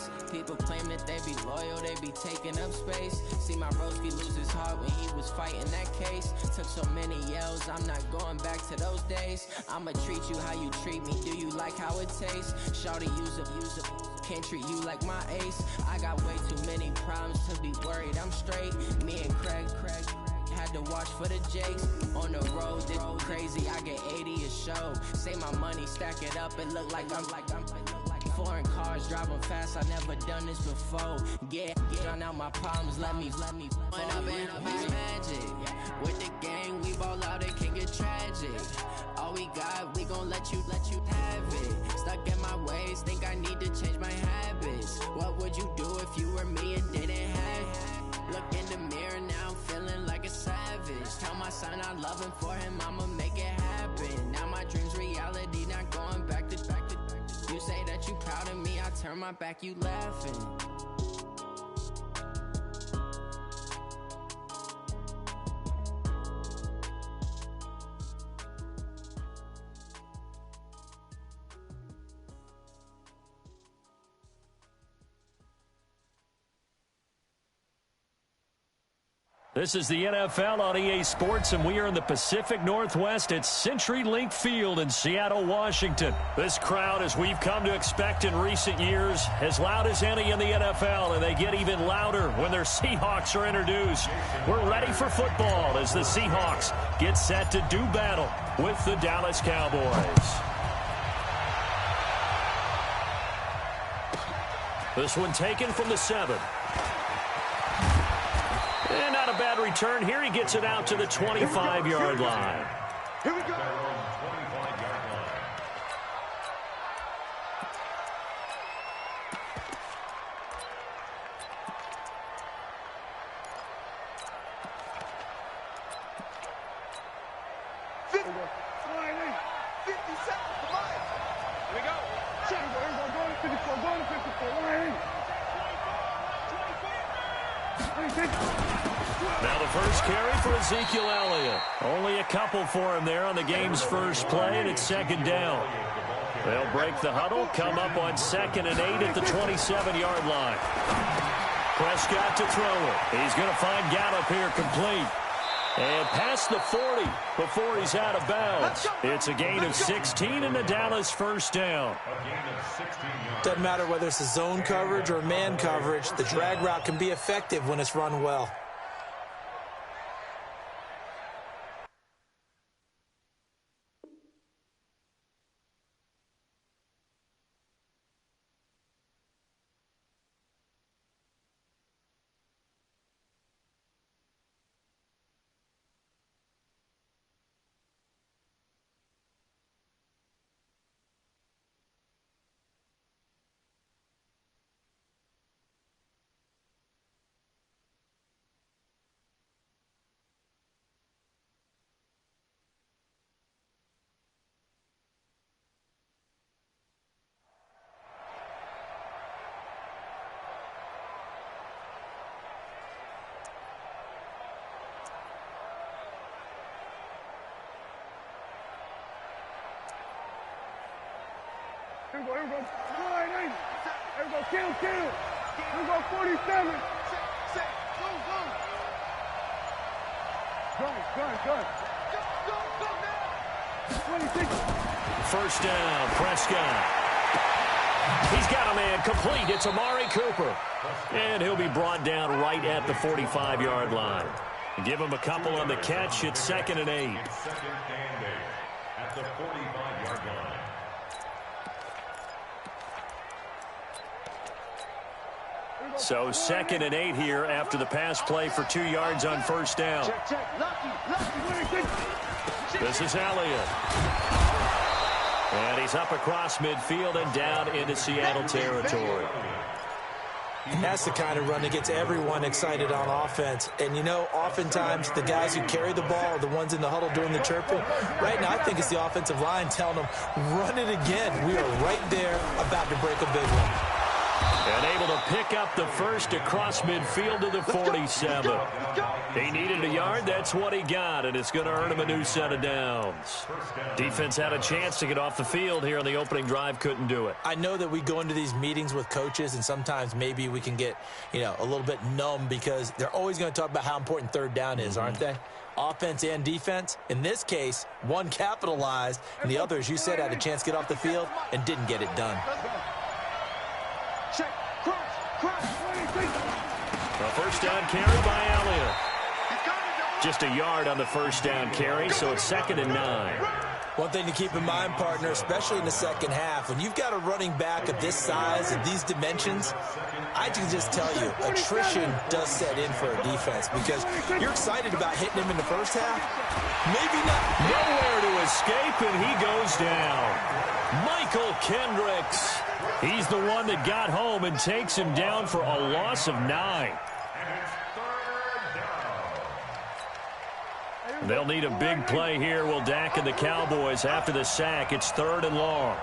face. People claim that they be loyal, they be taking up space. See my broski lose his heart when he was fighting that case. Took so many yells, I'm not going back to those days. I'ma treat you how you treat me, do you like how it tastes? Shawty, use up, can't treat you like my ace. I got way too many problems to be worried, I'm straight. Me and Craig had to watch for the Jakes. On the road, this crazy, I get 80 a show. Say my money, stack it up, it look like I'm foreign cars, driving fast, I never done this before. Get drown out my problems, let me When up and up is magic. With the gang, we ball out, it can get tragic. All we got, we gon' let you have it. Stuck in my ways, think I need to change my habits. What would you do if you were me and didn't have it? Look in the mirror, now I'm feeling like a savage. Tell my son I love him, for him I'ma make it happen. Now my dream's reality, not going back to. You say that you proud of me, I turn my back, you laughing. This is the NFL on EA Sports, and we are in the Pacific Northwest at CenturyLink Field in Seattle, Washington. This crowd, as we've come to expect in recent years, as loud as any in the NFL, and they get even louder when their Seahawks are introduced. We're ready for football as the Seahawks get set to do battle with the Dallas Cowboys. This one taken from the 7. And not a bad return here. He gets it out to the 25-yard line. Here we go. Now the first carry for Ezekiel Elliott. Only a couple for him there on the game's first play, and it's second down. They'll break the huddle, come up on 2nd and 8 at the 27-yard line. Prescott to throw it. He's going to find Gallup here complete. And past the 40 before he's out of bounds. It's a gain of 16 and a Dallas first down. Doesn't matter whether it's a zone coverage or man coverage, the drag route can be effective when it's run well. Here we go. 9, 8. Here we go. Kill. Here we go. 47. Go. Go. 26. First down, Prescott. He's got a man complete. It's Amari Cooper. And he'll be brought down right at the 45-yard line. Give him a couple on the catch. It's 2nd and 8. At the 45-yard line. So 2nd and 8 here after the pass play for 2 yards on first down. This is Elliott. And he's up across midfield and down into Seattle territory. And that's the kind of run that gets everyone excited on offense. And, you know, oftentimes the guys who carry the ball are the ones in the huddle doing the chirping. Right now, I think it's the offensive line telling them, run it again. We are right there about to break a big one. And able to pick up the first across midfield to the 47. He needed a yard. That's what he got, and it's going to earn him a new set of downs. Defense had a chance to get off the field here on the opening drive. Couldn't do it. I know that we go into these meetings with coaches, and sometimes maybe we can get, a little bit numb because they're always going to talk about how important third down is, aren't they? Offense and defense. In this case, one capitalized, and the other, as you said, had a chance to get off the field and didn't get it done. A first down carry by Elliott. Just a yard on the first down carry, so it's 2nd and 9. One thing to keep in mind, partner, especially in the second half, when you've got a running back of this size and these dimensions, I can just tell you, attrition does set in for a defense because you're excited about hitting him in the first half. Maybe not. Nowhere to escape, and he goes down. Michael Kendricks. He's the one that got home and takes him down for a loss of 9. They'll need a big play here, will Dak and the Cowboys. After the sack, it's 3rd and long.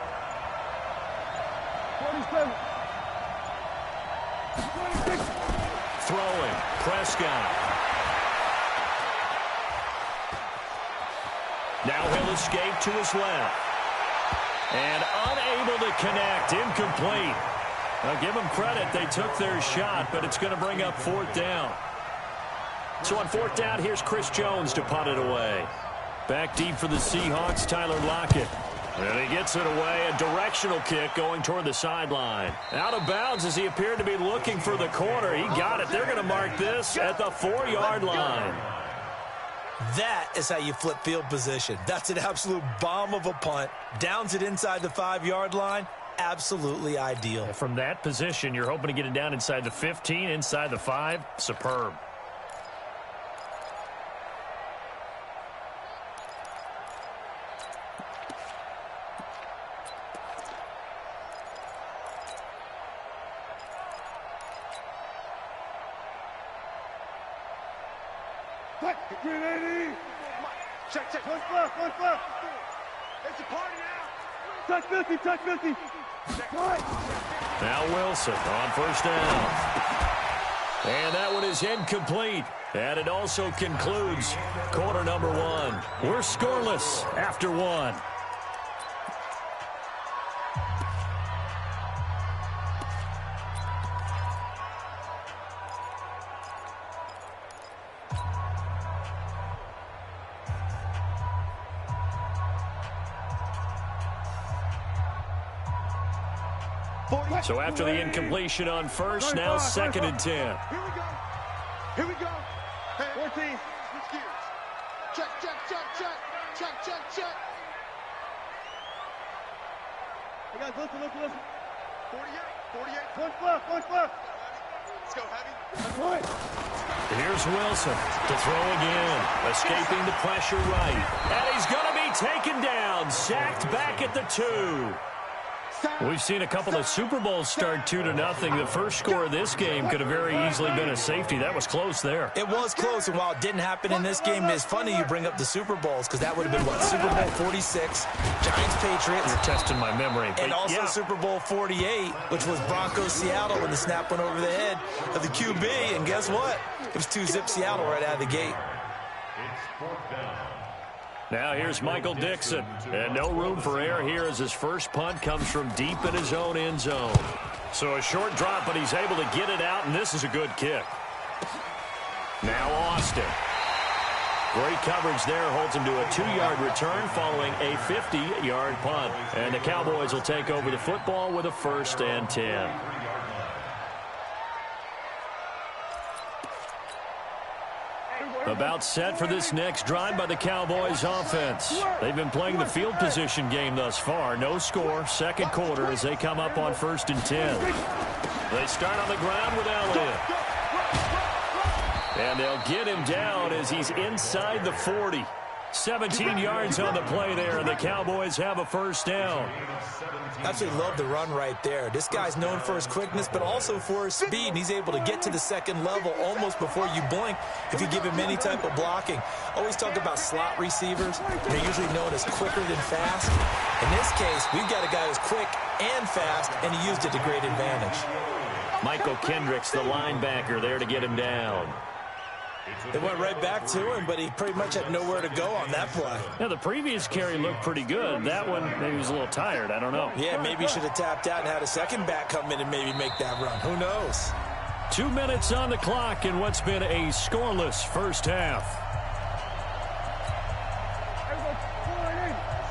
47. Throwing, Prescott. Now he'll escape to his left. And unable to connect, incomplete. I'll give them credit, they took their shot, but it's going to bring up 4th down. So on 4th down, here's Chris Jones to punt it away. Back deep for the Seahawks, Tyler Lockett. And he gets it away, a directional kick going toward the sideline. Out of bounds as he appeared to be looking for the corner. He got it. They're going to mark this at the 4-yard line. That is how you flip field position. That's an absolute bomb of a punt. Downs it inside the 5-yard line. Absolutely ideal. From that position, you're hoping to get it down inside the 15, inside the 5. Superb. Check. One flip. It's a party now. Touch 50. Now Wilson on first down. And that one is incomplete. And it also concludes quarter number 1. We're scoreless after 1. So after the incompletion on first, now 2nd and 10. Here we go. Hey, 14. Switch gears. Check. Hey guys, listen. 48. One flip. Let's go, heavy. Here's Wilson to throw again. Escaping the pressure right. And he's going to be taken down. Sacked back at the 2. We've seen a couple of Super Bowls start 2-0. The first score of this game could have very easily been a safety. That was close there. It was close, and while it didn't happen in this game, it's funny you bring up the Super Bowls because that would have been, what, Super Bowl 46, Giants-Patriots. You're testing my memory. And also Super Bowl 48, which was Broncos-Seattle when the snap went over the head of the QB. And guess what? It was 2-zip Seattle right out of the gate. Now here's Michael Dixon. And no room for error here as his first punt comes from deep in his own end zone. So a short drop, but he's able to get it out, and this is a good kick. Now Austin. Great coverage there, holds him to a 2-yard return following a 50-yard punt. And the Cowboys will take over the football with a 1st and 10. About set for this next drive by the Cowboys offense. They've been playing the field position game thus far. No score, 2nd quarter as they come up on 1st and 10. They start on the ground with Elliott. And they'll get him down as he's inside the 40. 17 yards on the play there, and the Cowboys have a 1st down. Absolutely love the run right there. This guy's known for his quickness, but also for his speed, and he's able to get to the 2nd level almost before you blink if you give him any type of blocking. Always talk about slot receivers. They're usually known as quicker than fast. In this case, we've got a guy who's quick and fast, and he used it to great advantage. Michael Kendricks, the linebacker, there to get him down. They went right back to him, but he pretty much had nowhere to go on that play. Yeah, the previous carry looked pretty good. That one, maybe he was a little tired. I don't know. Yeah, maybe he should have tapped out and had a second back come in and maybe make that run. Who knows? 2 minutes on the clock in what's been a scoreless first half.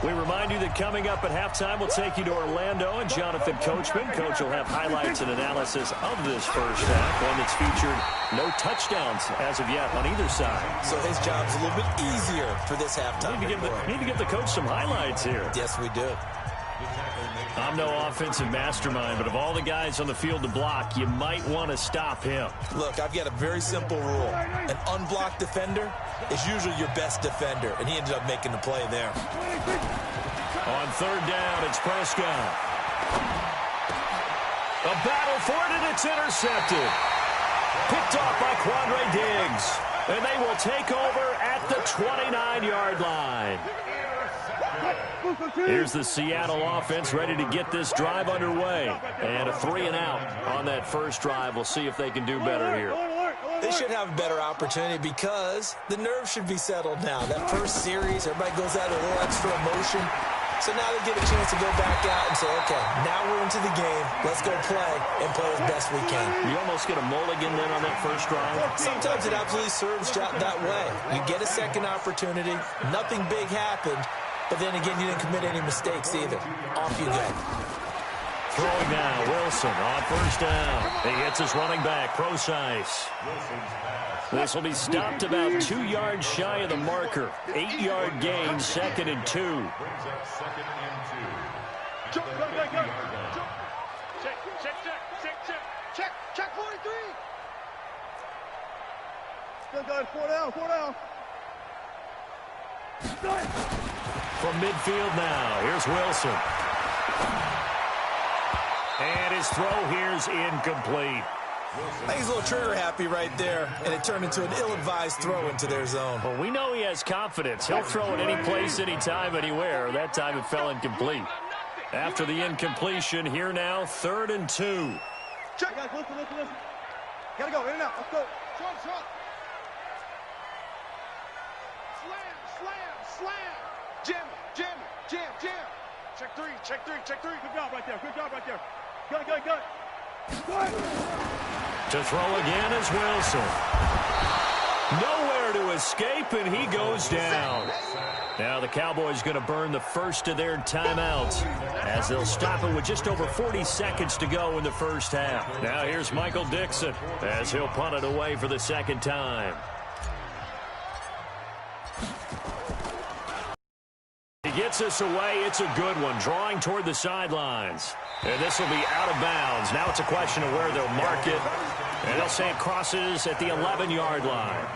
We remind you that coming up at halftime, we'll take you to Orlando and Jonathan Coachman. Coach will have highlights and analysis of this first half, one that's featured no touchdowns as of yet on either side. So his job's a little bit easier for this halftime. Need to give the coach some highlights here. Yes, we do. I'm no offensive mastermind, but of all the guys on the field to block, you might want to stop him. Look, I've got a very simple rule. An unblocked defender is usually your best defender, and he ended up making the play there. On third down, it's Prescott. A battle for it, and it's intercepted. Picked off by Quandre Diggs, and they will take over at the 29-yard line. Here's the Seattle offense ready to get this drive underway. And a 3-and-out on that first drive. We'll see if they can do better here. They should have a better opportunity because the nerves should be settled now. That first series, everybody goes out with a little extra emotion. So now they get a chance to go back out and say, okay, now we're into the game. Let's go play and play as best we can. You almost get a mulligan then on that first drive. Sometimes it absolutely serves that way. You get a second opportunity. Nothing big happened. But then again, you didn't commit any mistakes either. Off you go. Throwing now, Wilson on first down. He hits his running back, Procise. This will be stopped about 2 yards shy of the marker. 8-yard gain, 2nd and 2. Check 43. Still got 4 down, 4 down. From midfield now, here's Wilson. And his throw here's incomplete. I think he's a little trigger happy right there, and it turned into an ill-advised throw into their zone. Well, we know he has confidence. He'll throw it any place, anytime, anywhere. That time it fell incomplete. After the incompletion, here now, 3rd and 2. Check, guys, listen. Gotta go, in and out, let's go. Short. Slam. Jam. Check three. Good job right there. Good. To throw again is Wilson. Nowhere to escape, and he goes down. Now the Cowboys going to burn the first of their timeouts as they'll stop it with just over 40 seconds to go in the first half. Now here's Michael Dixon as he'll punt it away for the second time. He gets us away. It's a good one. Drawing toward the sidelines. And this will be out of bounds. Now it's a question of where they'll mark it. And they'll say it crosses at the 11-yard line.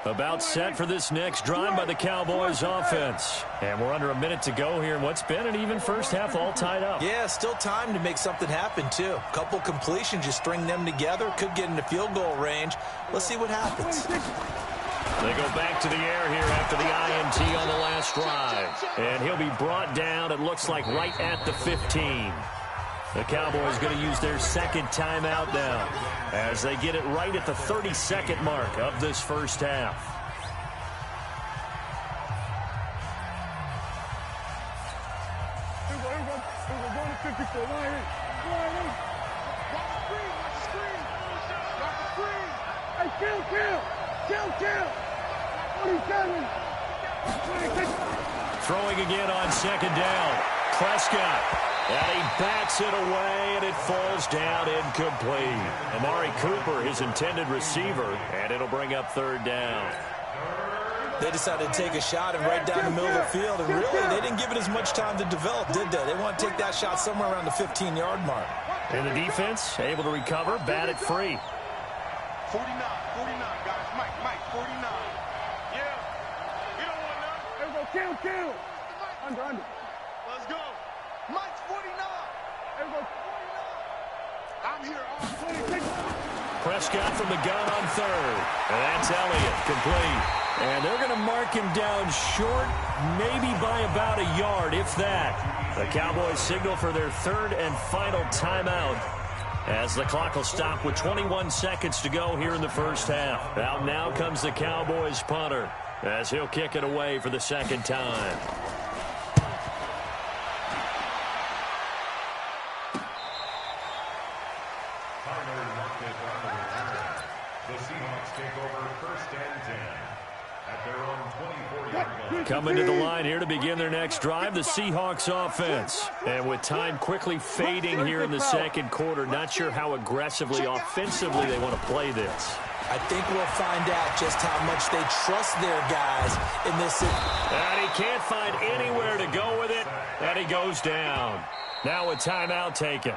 About set for this next drive by the Cowboys offense. And we're under a minute to go here in what's been an even first half, all tied up. Yeah, still time to make something happen, too. A couple completions, you string them together, could get into field goal range. Let's see what happens. They go back to the air here after the INT on the last drive. And he'll be brought down, it looks like, right at the 15. The Cowboys going to use their second timeout now as they get it right at the 32nd mark of this first half. Here we go. Going to 54. Line in. Watch the screen. Hey, kill. 27. Throwing again on second down. Prescott. And he bats it away, and it falls down incomplete. Amari Cooper, his intended receiver, and it'll bring up third down. They decided to take a shot and right down the middle of the field, and really, they didn't give it as much time to develop, did they? They want to take that shot somewhere around the 15-yard mark. And the defense able to recover, bat it free. 49, guys. Mike, 49. Yeah. We don't want none. There we go. Kill. Under. Let's go. Mike's 49. There we go. 49. I'm here. 26. Prescott from the gun on third. And that's Elliott, complete. And they're going to mark him down short, maybe by about a yard, if that. The Cowboys signal for their third and final timeout as the clock will stop with 21 seconds to go here in the first half. Out now comes the Cowboys punter as he'll kick it away for the second time. Coming to the line here to begin their next drive, the Seahawks offense. And with time quickly fading here in the second quarter, not sure how aggressively, offensively they want to play this. I think we'll find out just how much they trust their guys in this. And he can't find anywhere to go with it, and he goes down. Now a timeout taken.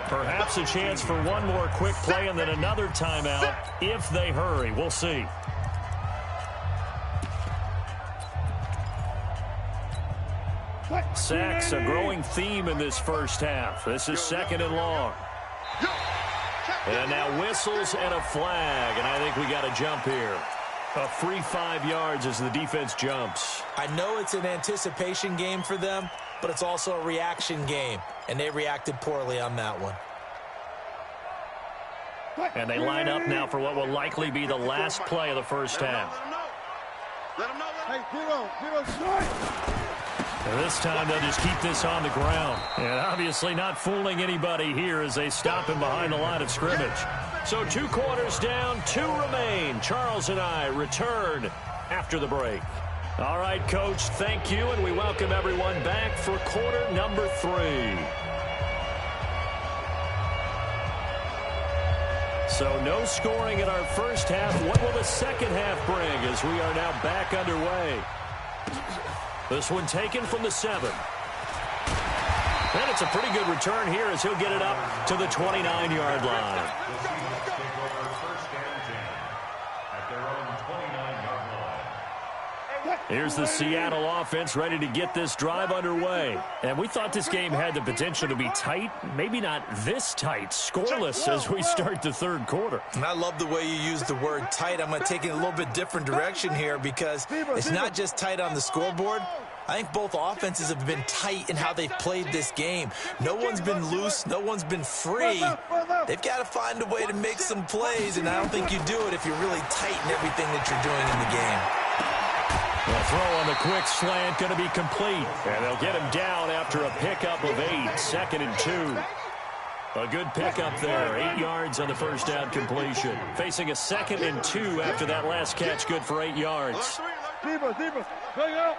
Perhaps a chance for one more quick play and then another timeout if they hurry. We'll see. Sacks, a growing theme in this first half. This is second and long. And now whistles and a flag, and I think we got a jump here. A free 5 yards as the defense jumps. I know it's an anticipation game for them, but it's also a reaction game, and they reacted poorly on that one. And they line up now for what will likely be the last play of the first half. Let him know. Hey, zero. And this time they'll just keep this on the ground. And obviously not fooling anybody here as they stop him behind the line of scrimmage. So 2 quarters down, 2 remain. Charles and I return after the break. All right, Coach, thank you, and we welcome everyone back for quarter number 3. So no scoring in our first half. What will the second half bring as we are now back underway? This one taken from the 7. And it's a pretty good return here as he'll get it up to the 29-yard line. Here's the Seattle offense ready to get this drive underway. And we thought this game had the potential to be tight, maybe not this tight, scoreless as we start the third quarter. And I love the way you use the word tight. I'm going to take it in a little bit different direction here because it's not just tight on the scoreboard. I think both offenses have been tight in how they've played this game. No one's been loose. No one's been free. They've got to find a way to make some plays, and I don't think you do it if you're really tight in everything that you're doing in the game. The throw on the quick slant going to be complete. And they'll get him down after a pickup of 8, second and 2. A good pickup there, 8 yards on the first down completion. Facing a second and 2 after that last catch, good for 8 yards. Deeper. Hang out.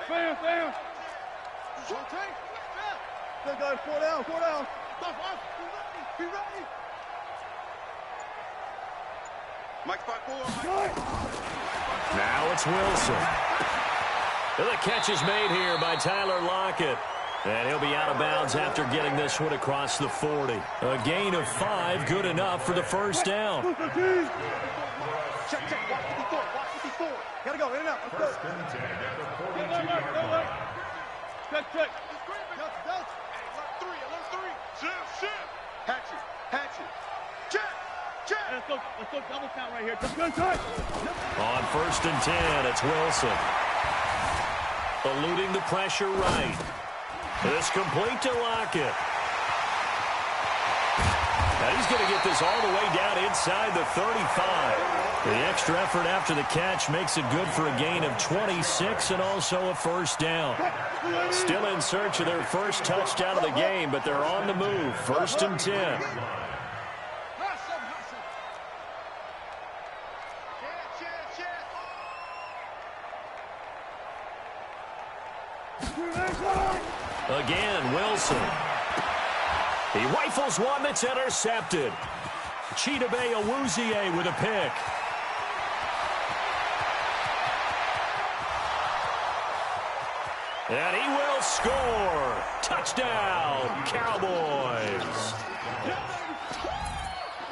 Fan. Still got 4 down. Be ready. Mike spot 4. Now it's Wilson. The catch is made here by Tyler Lockett. And he'll be out of bounds after getting this one across the 40. A gain of 5, good enough for the first down. Check. Watch 54. Gotta go, in and out. Let's go. Check. Alert 3. Shift. Hatchet. Check. Let's go double count right here. Just go tight. On first and 10, it's Wilson. Eluding the pressure right. This complete to Lockett. Now he's going to get this all the way down inside the 35. The extra effort after the catch makes it good for a gain of 26 and also a first down. Still in search of their first touchdown of the game, but they're on the move. First and 10. Again, Wilson. He rifles one that's intercepted. Chidobe Awuzie with a pick. And he will score. Touchdown, Cowboys.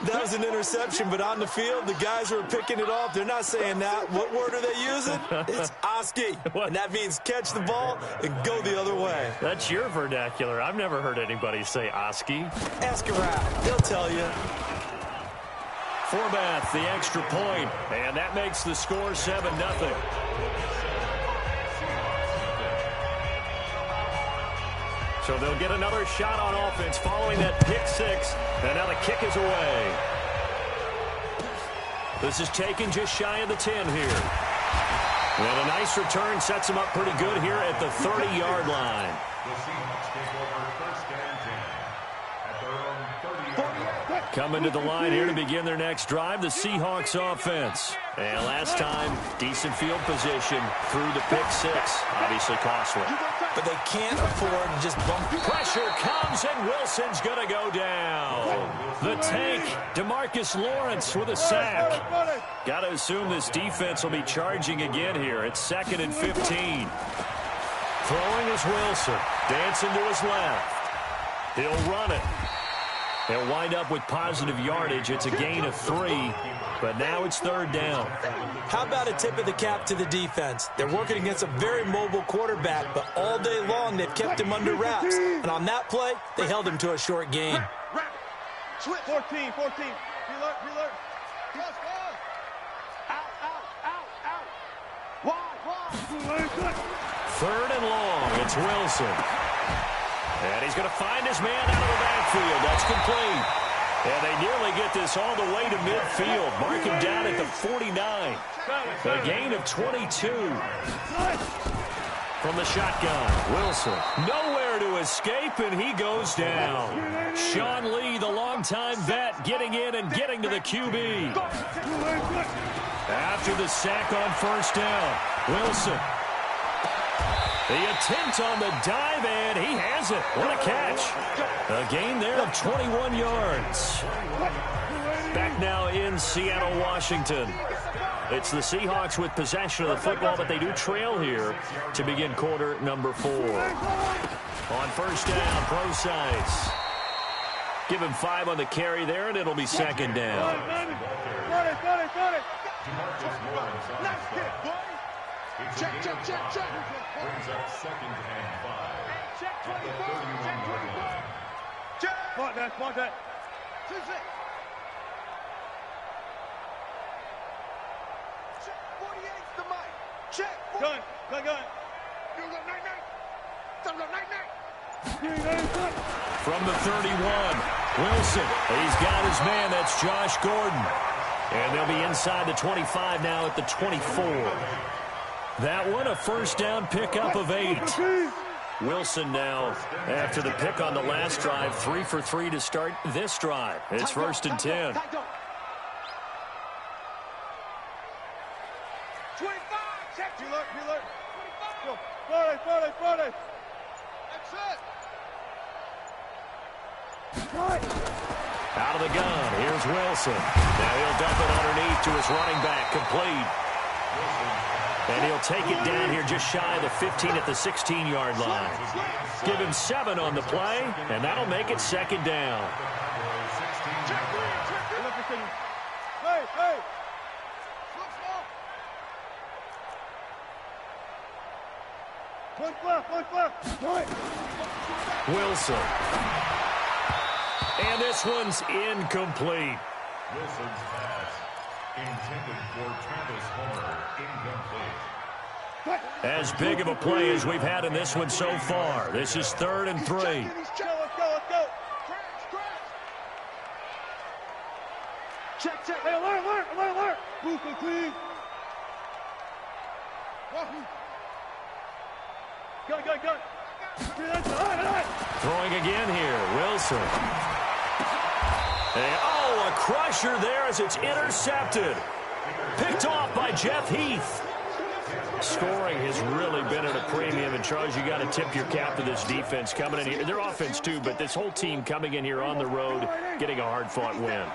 That was an interception, but on the field, the guys who are picking it off, they're not saying that. What word are they using? It's Oski, and that means catch the ball and go the other way. That's your vernacular. I've never heard anybody say Oski. Ask around. They'll tell you. Forbath, the extra point, and that makes the score 7-0. So they'll get another shot on offense following that pick six, and now the kick is away. This is taken just shy of the 10 here. And a nice return sets them up pretty good here at the 30-yard line. Coming to the line here to begin their next drive, the Seahawks offense. And last time, decent field position through the pick six. Obviously costly. But they can't afford to just bump. Pressure comes, and Wilson's going to go down. The tank, DeMarcus Lawrence with a sack. Got to assume this defense will be charging again here. It's 2nd and 15. Throwing is Wilson. Dancing to his left. He'll run it. They'll wind up with positive yardage. It's a gain of 3, but now it's 3rd down. How about a tip of the cap to the defense? They're working against a very mobile quarterback, but all day long they've kept him under wraps. And on that play, they held him to a short gain. 14. Reload. Out. 3rd and long. It's Wilson. And he's going to find his man out of the backfield. That's complete. And they nearly get this all the way to midfield. Mark him down at the 49. A gain of 22. From the shotgun, Wilson. Nowhere to escape, and he goes down. Sean Lee, the longtime vet, getting in and getting to the QB. After the sack on 1st down, Wilson. The attempt on the dive, and he has it. What a catch. A gain there of 21 yards. Back now in Seattle, Washington. It's the Seahawks with possession of the football, but they do trail here to begin quarter number 4. On 1st down, Procise. Give him 5 on the carry there, and it'll be 2nd down. Got it. Nice hit, boy. Check. Brings up 2nd and 5. Check 24. Check. Spot that. 2-6. Check 48's the mic. Check. Gun. You got night. From the 31, Wilson. He's got his man. That's Josh Gordon. And they'll be inside the 25 now at the 24. That one, a 1st down pickup of 8. Wilson now, after the pick on the last drive, 3 for 3 to start this drive. It's 1st and 10. 25. Check. You look. 40. That's it. Out of the gun, here's Wilson. Now he'll dump it underneath to his running back, complete. And he'll take it down here just shy of the 15 at the 16-yard line. Give him 7 on the play, and that'll make it 2nd down. Hey. One left. Wilson. And this one's incomplete. Wilson's pass intended for Travis Homer, incomplete. As big of a play as we've had in this one so far. This is 3rd and 3. Let's go. Check. Hey, alert. Booster, please. Go. Throwing again here, Wilson. And, a crusher there as it's intercepted. Picked off by Jeff Heath. Scoring has really been at a premium, and Charles, you got to tip your cap to this defense coming in here. Their offense too, but this whole team coming in here on the road, getting a hard-fought win.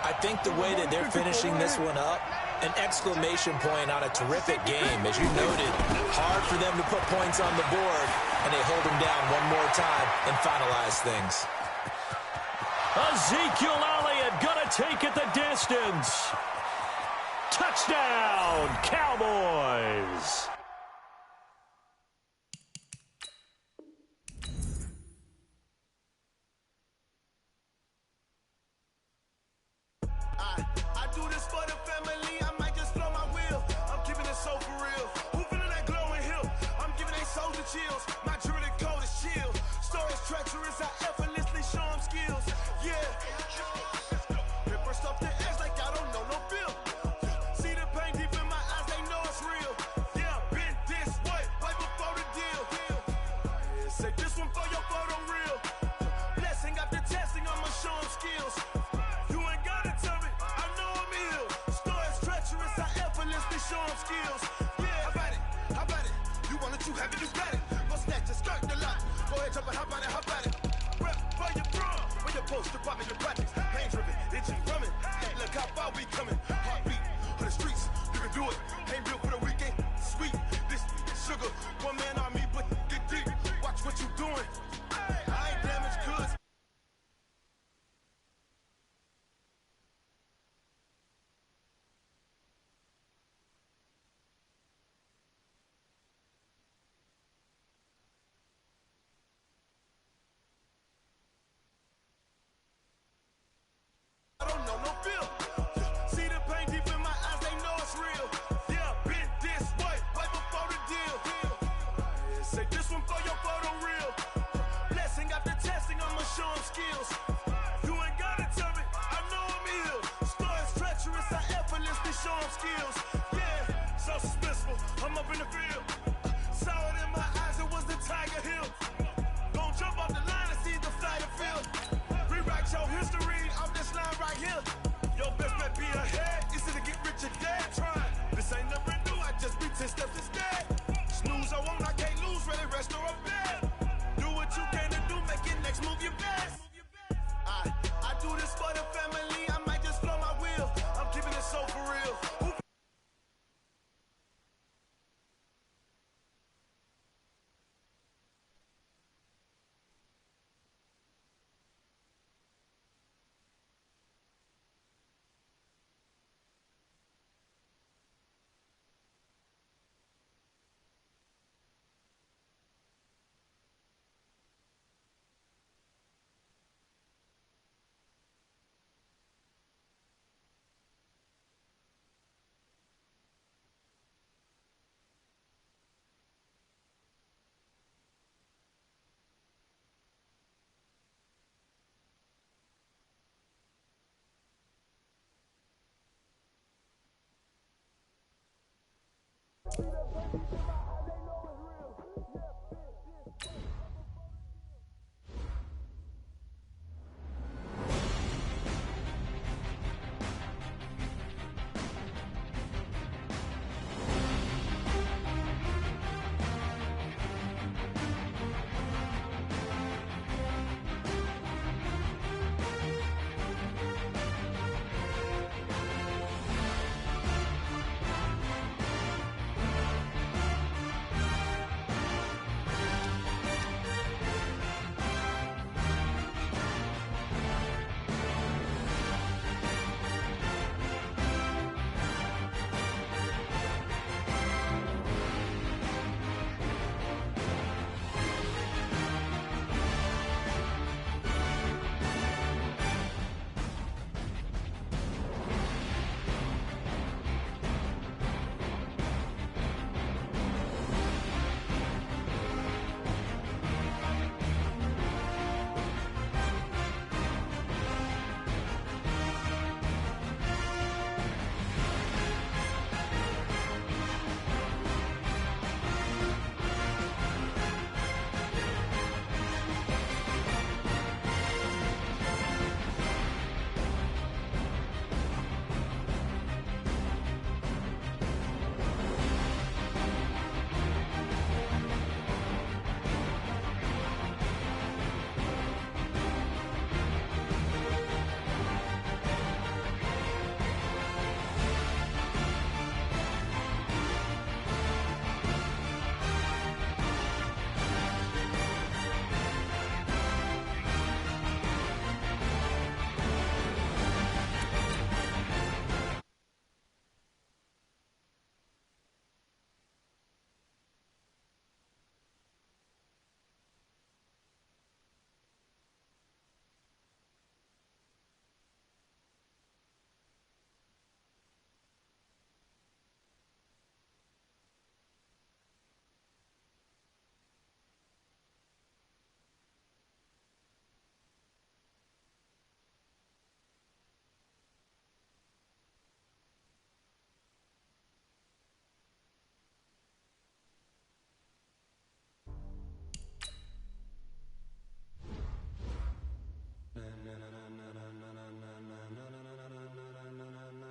I think the way that they're finishing this one up, an exclamation point on a terrific game. As you noted, hard for them to put points on the board, and they hold them down one more time and finalize things. Ezekiel Elliott gonna take it the distance. Touchdown, Cowboys. chills. My jewelry code is chill. Stories treacherous, I effortlessly show them skills. Yeah. It burst off the edge like I don't know no feel. See the pain deep in my eyes, they know it's real. Yeah, been this way, way before the deal. Yeah, say this one for your photo real. Blessing after testing, I'ma show them skills. You ain't gotta tell me, I know I'm ill. Stories treacherous, I effortlessly show them skills. Yeah, how about it? You want it, you have it, you got it. Go snatch it, skirt the lot. Go ahead, jump it, how about it? Rep for your drum, for your poster, pop in your projects. Pain driven, itching, drumming. Look how far we coming. Heartbeat on the streets, you can do it. Ain't built for the weekend, sweet. This sugar, one man army, but get deep. Watch what you doing. I ain't damaged goods. I don't know no feel. See the pain deep in my eyes, they know it's real. Yeah, been this way, way before the deal. Yeah, say this one for your photo real. Blessing after testing, I'ma show them skills. You ain't gotta tell me, I know I'm ill. Stories treacherous, I effortlessly show them skills. Yeah, so suspenseful, I'm up in the field. Saw it in my eyes, it was the Tiger Hill. Gon' jump off the line and see the fighter field. Rewrite your history off this line right here. Your best bet be ahead. Easy to get rich or dead trying. This ain't nothing new, I just be 10 steps instead. Snooze I won't, I can't lose, ready, rest or up bed. Do what you can to do, make your next move your best. I do this for the family, I might just blow my wheel. I'm keeping it so for real.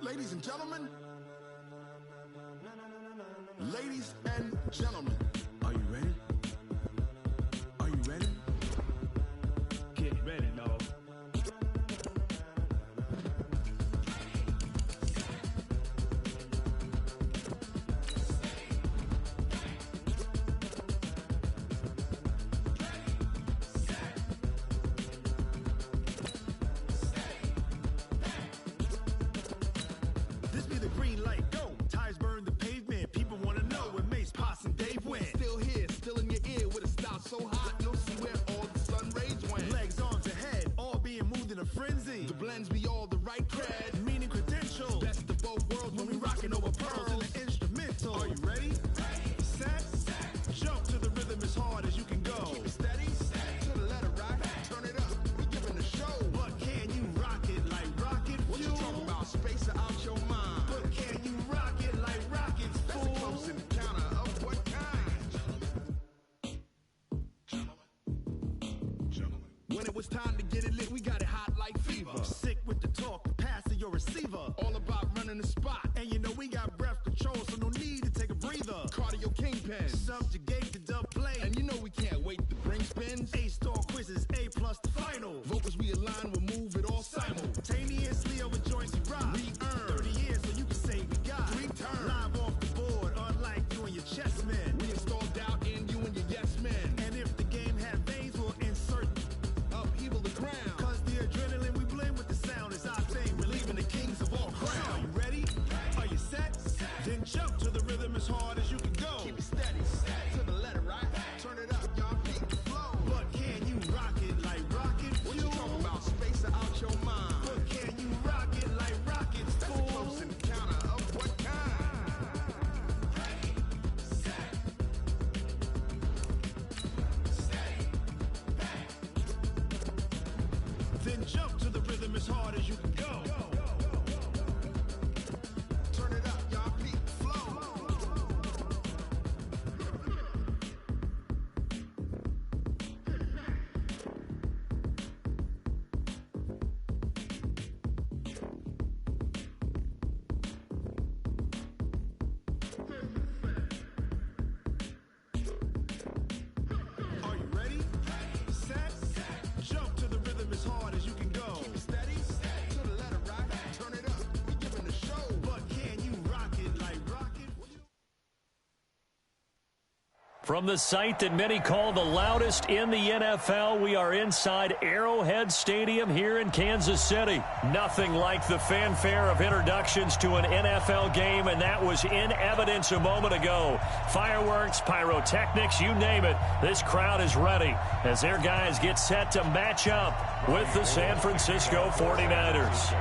Ladies and gentlemen. Ladies and gentlemen. Are you ready? Are you ready? Get ready, dog. This be the green light, go. Tires burn the pavement. People want to know where Mace, Potts, and Dave went. Still here, still in your ear with a style so hot, you'll see where all the sun rays went. Legs, arms, and head, all being moved in a frenzy. The blends be all the right cred. Meaning credentials. Best of both worlds When we rocking over pearls in the instrumental. Are you ready? Set. Jump to the rhythm as hard as you can go. Keep it steady, to the letter right. Turn it up, we giving the show. But can you rock it like rocket What you fuel? talking about? Space out your mind. But can you rock it like rockets, That's a close fool? encounter of what kind? Gentlemen. When it was time to get it lit, we got it hot like fever. Sick with the talk, pass to your receiver. All about running the spot. And you know we got breath control, so no need to take a breather. Cardio kingpin. Subjugate the dub play. And you know we can't wait to bring spins. A-star quizzes, A+ the final. Vocals we align, we'll move it all Simultaneously over joints we rock. We earn 30 years, so you can say we got 3 turns. live off the board, unlike you and your chess men. We install doubt in you and your yes men. And if the game had veins, we'll insert Upheaval the crown. Cause the adrenaline we blend with the sound is our thing, relieving the kings of all crowns. Are you ready? Are you set? Then jump to the rhythm as hard as you can go. Keep it steady, to the letter right. Turn it up, y'all peak the flow. But can you rock it like rocket What you fuel? talking about? Space out your mind. But can you rock it like rockets, That's a close fool? encounter of what kind? Then jump to the rhythm as hard as you can go. Turn it up, y'all peak the flow. Are you ready? Set. Jump to the rhythm as hard as you can go. Keep it steady, to the letter right. Turn it up, we giving the show. But can you rock it like rocket? From the site that many call the loudest in the NFL, we are inside Arrowhead Stadium here in Kansas City. Nothing like the fanfare of introductions to an NFL game, and that was in evidence a moment ago. Fireworks, pyrotechnics, you name it. This crowd is ready as their guys get set to match up with the San Francisco 49ers.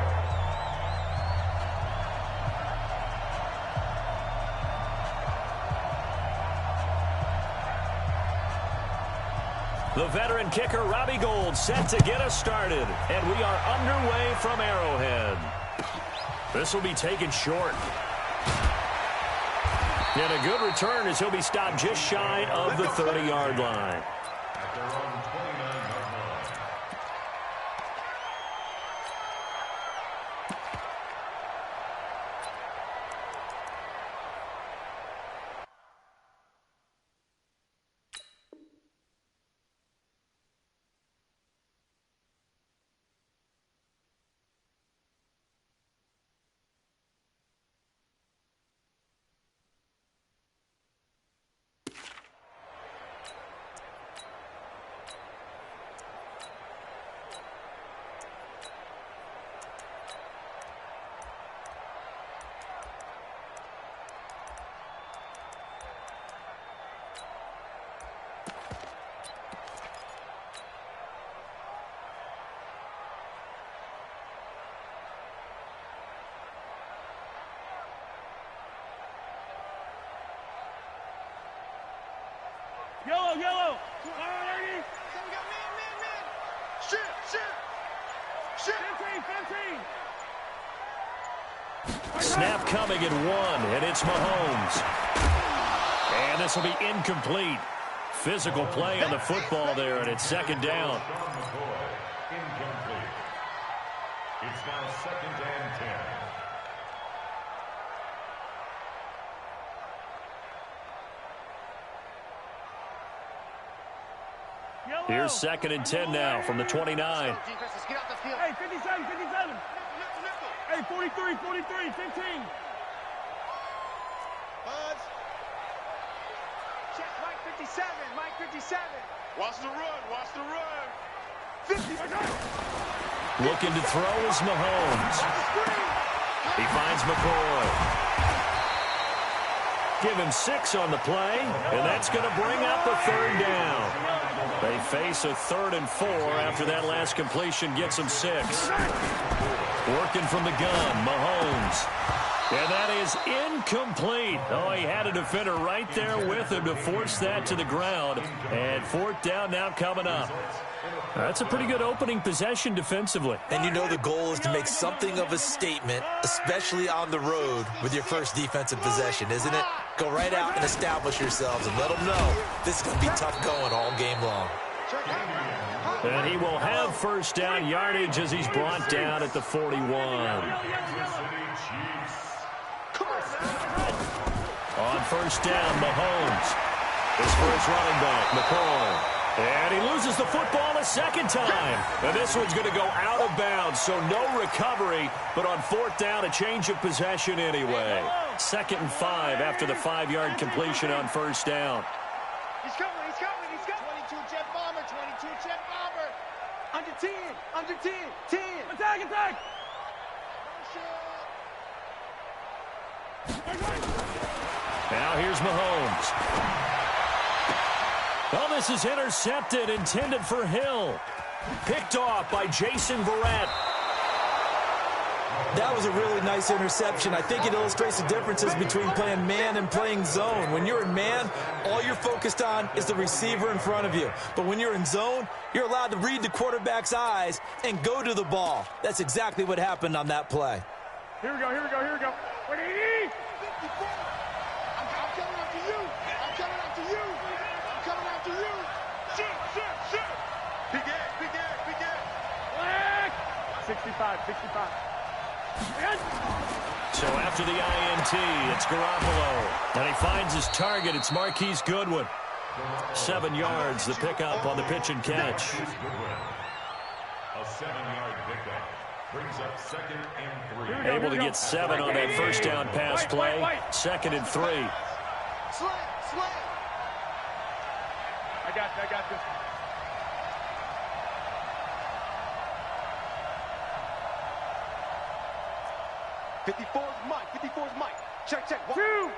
The veteran kicker, Robbie Gould, set to get us started. And we are underway from Arrowhead. This will be taken short. And a good return as he'll be stopped just shy of the 30-yard line. At their own 29-yard line. Yellow, yellow. All right, Ernie. So we got man. Shit. 15. Snap coming at 1, and it's Mahomes. And this will be incomplete. Physical play on the football there, and it's second down. Incomplete. It's now 2nd and 10. Here's 2nd and 10 now from the 29. Hey, 57, 57. Hey, 43, 43, 15. Buzz. Check Mike 57, Mike 57. Watch the run, watch the run. 50. Looking to throw is Mahomes. He finds McCoy. Give him 6 on the play, and that's going to bring up the 3rd down. They face a 3rd and 4 after that last completion gets them 6. Working from the gun, Mahomes. And that is incomplete. Oh, he had a defender right there with him to force that to the ground. And 4th down now coming up. That's a pretty good opening possession defensively. And you know the goal is to make something of a statement, especially on the road with your first defensive possession, isn't it? Go right out and establish yourselves and let them know this is going to be tough going all game long. And he will have 1st down yardage as he's brought down at the 41. On 1st down, Mahomes. His first running back, McCoy. And he loses the football a 2nd time. And this one's going to go out of bounds, so no recovery. But on 4th down, a change of possession anyway. 2nd and 5 after the 5-yard completion on 1st down. He's coming, he's coming, he's coming. 22 jet bomber, 22 jet bomber. Under 10, under 10, 10. Attack, attack. Now here's Mahomes. Well, this is intercepted, intended for Hill. Picked off by Jason Verrett. That was a really nice interception. I think it illustrates the differences between playing man and playing zone. When you're in man, all you're focused on is the receiver in front of you. But when you're in zone, you're allowed to read the quarterback's eyes and go to the ball. That's exactly what happened on that play. Here we go, here we go, here we go. What do you need? I'm coming after you. I'm coming after you. I'm coming after you. Shoot. Big ass, big ass, big ass. 65, 65. So after the INT, it's Garoppolo. And he finds his target. It's Marquise Goodwin. 7 yards, the pickup on the pitch and catch. A 7-yard pickup brings up 2nd and 3. Able to get 7 on that 1st down pass play. 2nd and 3. Slam. I got this. '54's Mike. Check. 2.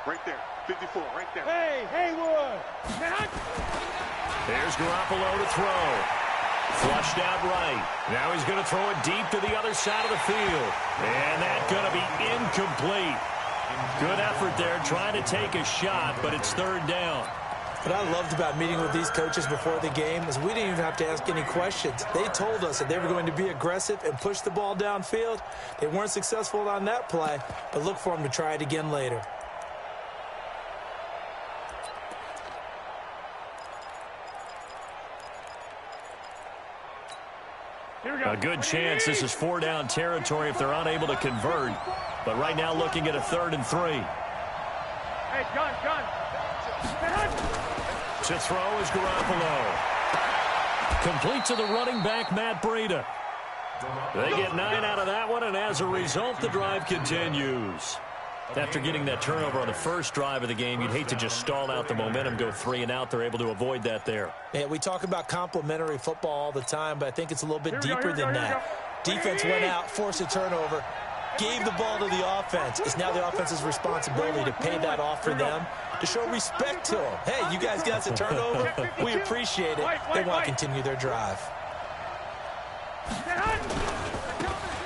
Right there. 54, right there. Hey, Haywood. There's Garoppolo to throw. Flushed out right. Now he's going to throw it deep to the other side of the field. And that's going to be incomplete. Good effort there trying to take a shot, but it's 3rd down. What I loved about meeting with these coaches before the game is we didn't even have to ask any questions. They told us that they were going to be aggressive and push the ball downfield. They weren't successful on that play, but look for them to try it again later. A good chance this is 4-down territory if they're unable to convert. But right now looking at a 3rd and 3. Hey, gun. To throw is Garoppolo. Complete to the running back, Matt Breida. They get 9 out of that one, and as a result, the drive continues. After getting that turnover on the first drive of the game, you'd hate to just stall out the momentum, go 3 and out. They're able to avoid that there. Yeah, we talk about complementary football all the time, but I think it's a little bit deeper than that. Defense went out, forced a turnover, gave the ball to the offense. It's now the offense's responsibility to pay that off for them, to show respect to them. Hey, you guys got us a turnover. We appreciate it. They want to continue their drive.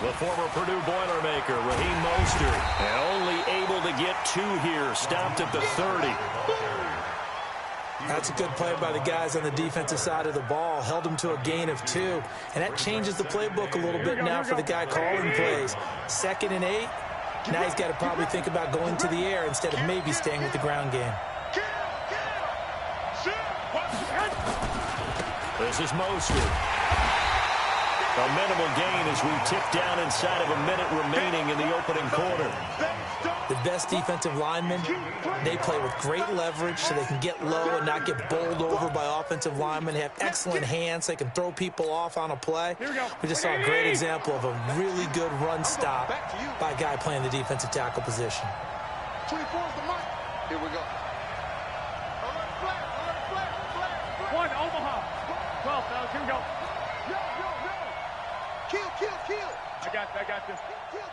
The former Purdue Boilermaker, Raheem Mostert, and only able to get 2 here, stopped at the 30. That's a good play by the guys on the defensive side of the ball. Held them to a gain of 2. And that changes the playbook a little bit now for the guy calling plays. 2nd and 8. Now he's got to probably think about going to the air instead of maybe staying with the ground game. This is Mostert. A minimal gain as we tick down inside of a minute remaining in the opening quarter. The best defensive linemen, they play with great leverage so they can get low and not get bowled over by offensive linemen. They have excellent hands. They can throw people off on a play. We just saw a great example of a really good run stop by a guy playing the defensive tackle position. 24 is the mic. Here we go. One, Omaha. 12, fellas, here we go. Yo. Kill. I got this.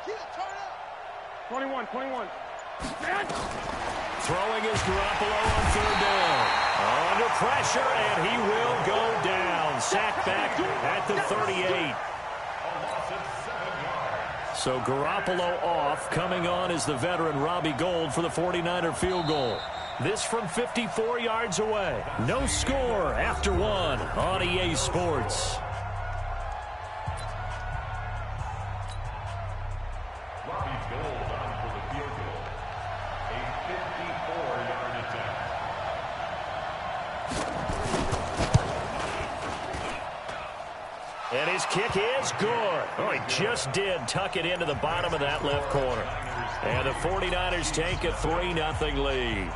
Kill, turn up. 21. Throwing is Garoppolo on third down. Under pressure, and he will go down. Sacked back at the 38. So Garoppolo off. Coming on is the veteran Robbie Gould for the 49er field goal. This from 54 yards away. No score after one on EA Sports. Robbie Gould on for the field goal. A 54-yard attempt. And his kick is good. Oh, he just did tuck it into the bottom of that left corner. And the 49ers take a 3-0 lead.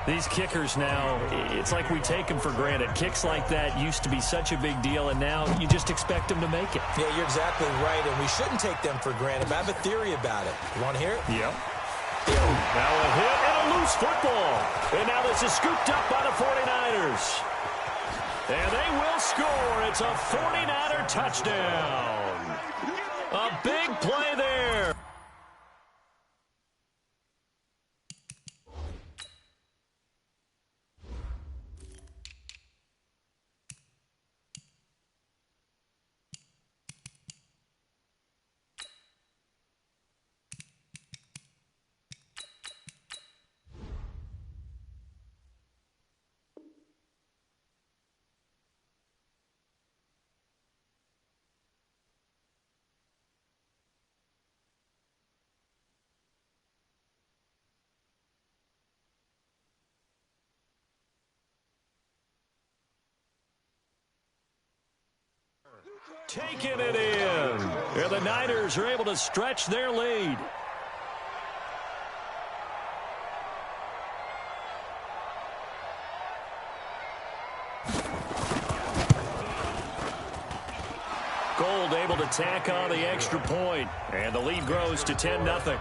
These kickers now, it's like we take them for granted. Kicks like that used to be such a big deal, and now you just expect them to make it. Yeah, you're exactly right, and we shouldn't take them for granted. But I have a theory about it. You want to hear it? Yep. Now a hit and a loose football. And now this is scooped up by the 49ers. And they will score. It's a 49er touchdown. A big play there. Taking it in. And the Niners are able to stretch their lead. Gould able to tack on the extra point. And the lead grows to 10-0.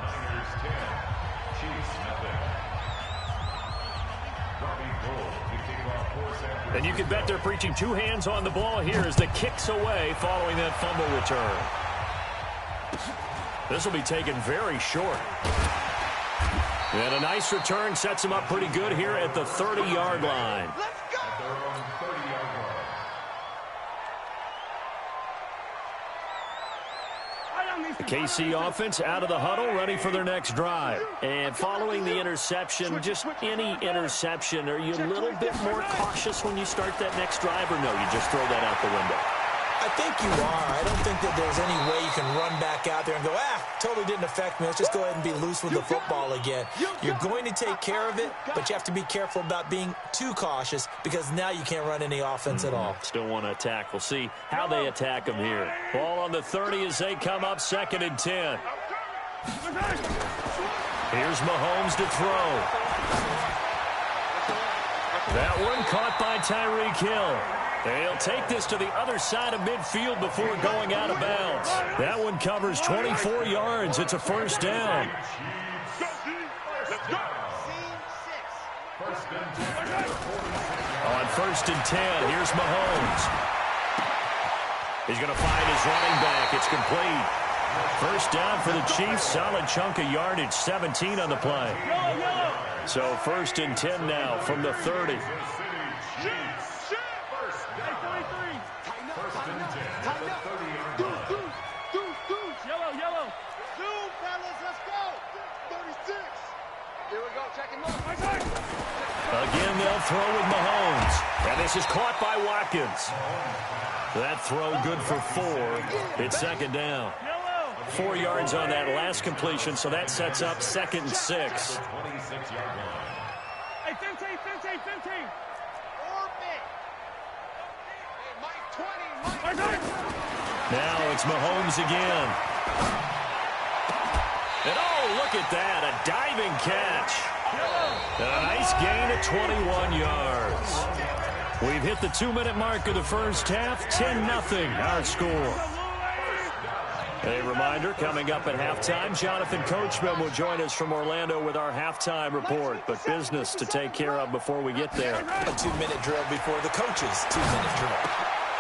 And you can bet they're preaching two hands on the ball here as the kick's away following that fumble return. This will be taken very short. And a nice return sets him up pretty good here at the 30-yard line. The KC offense out of the huddle, ready for their next drive. And following the interception, just any interception, are you a little bit more cautious when you start that next drive, or no, you just throw that out the window? I think you are. I don't think that there's any way you can run back out there and go, totally didn't affect me. Let's just go ahead and be loose with the football again. You're going to take care of it, but you have to be careful about being too cautious because now you can't run any offense at all. Still want to attack. We'll see how they attack them here. Ball on the 30 as they come up 2nd and 10. Here's Mahomes to throw. That one caught by Tyreek Hill. They'll take this to the other side of midfield before going out of bounds. That one covers 24 yards. It's a first down. On 1st and 10, here's Mahomes. He's going to find his running back. It's complete. First down for the Chiefs. Solid chunk of yardage, 17 on the play. So 1st and 10 now from the 30. Again, they'll throw with Mahomes. And this is caught by Watkins. That throw good for 4. It's 2nd down. 4 yards on that last completion, so that sets up 2nd and 6. Hey, 15. Now it's Mahomes again. And oh, look at that, a diving catch. And a nice gain of 21 yards. We've hit the 2-minute mark of the first half, 10-0 our score. A reminder, coming up at halftime, Jonathan Coachman will join us from Orlando with our halftime report. But business to take care of before we get there. A 2-minute drill before the coach's 2-minute drill.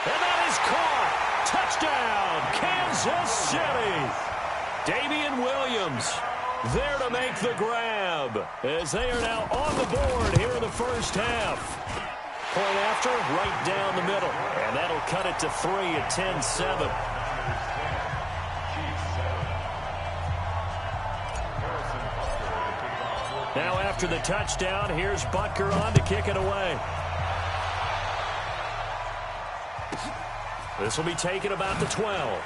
And that is caught. Touchdown, Kansas City. Damian Williams there to make the grab as they are now on the board here in the first half. Point after, right down the middle. And that'll cut it to 3 at 10-7. Now after the touchdown, here's Butker on to kick it away. This will be taken about the 12.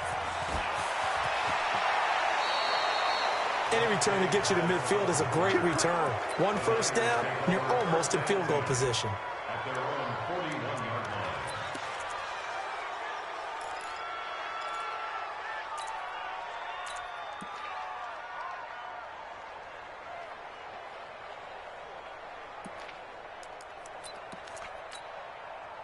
Any return that gets you to midfield is a great return. One first down, and you're almost in field goal position.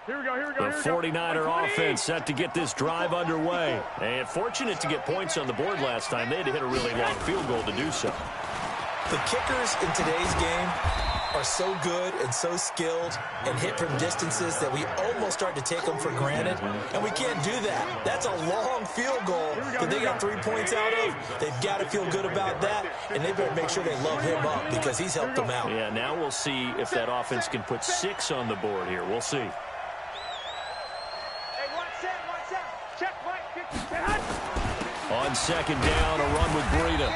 Here we go, here we go, The 49er offense set to get this drive underway. And fortunate to get points on the board last time. They had to hit a really long field goal to do so. The kickers in today's game are so good and so skilled and hit from distances that we almost start to take them for granted. And we can't do that. That's a long field goal that they got 3 points out of. They've got to feel good about that, and they better make sure they love him up because he's helped them out. Yeah, now we'll see if that offense can put 6 on the board here. We'll see. On second down, a run with Breida.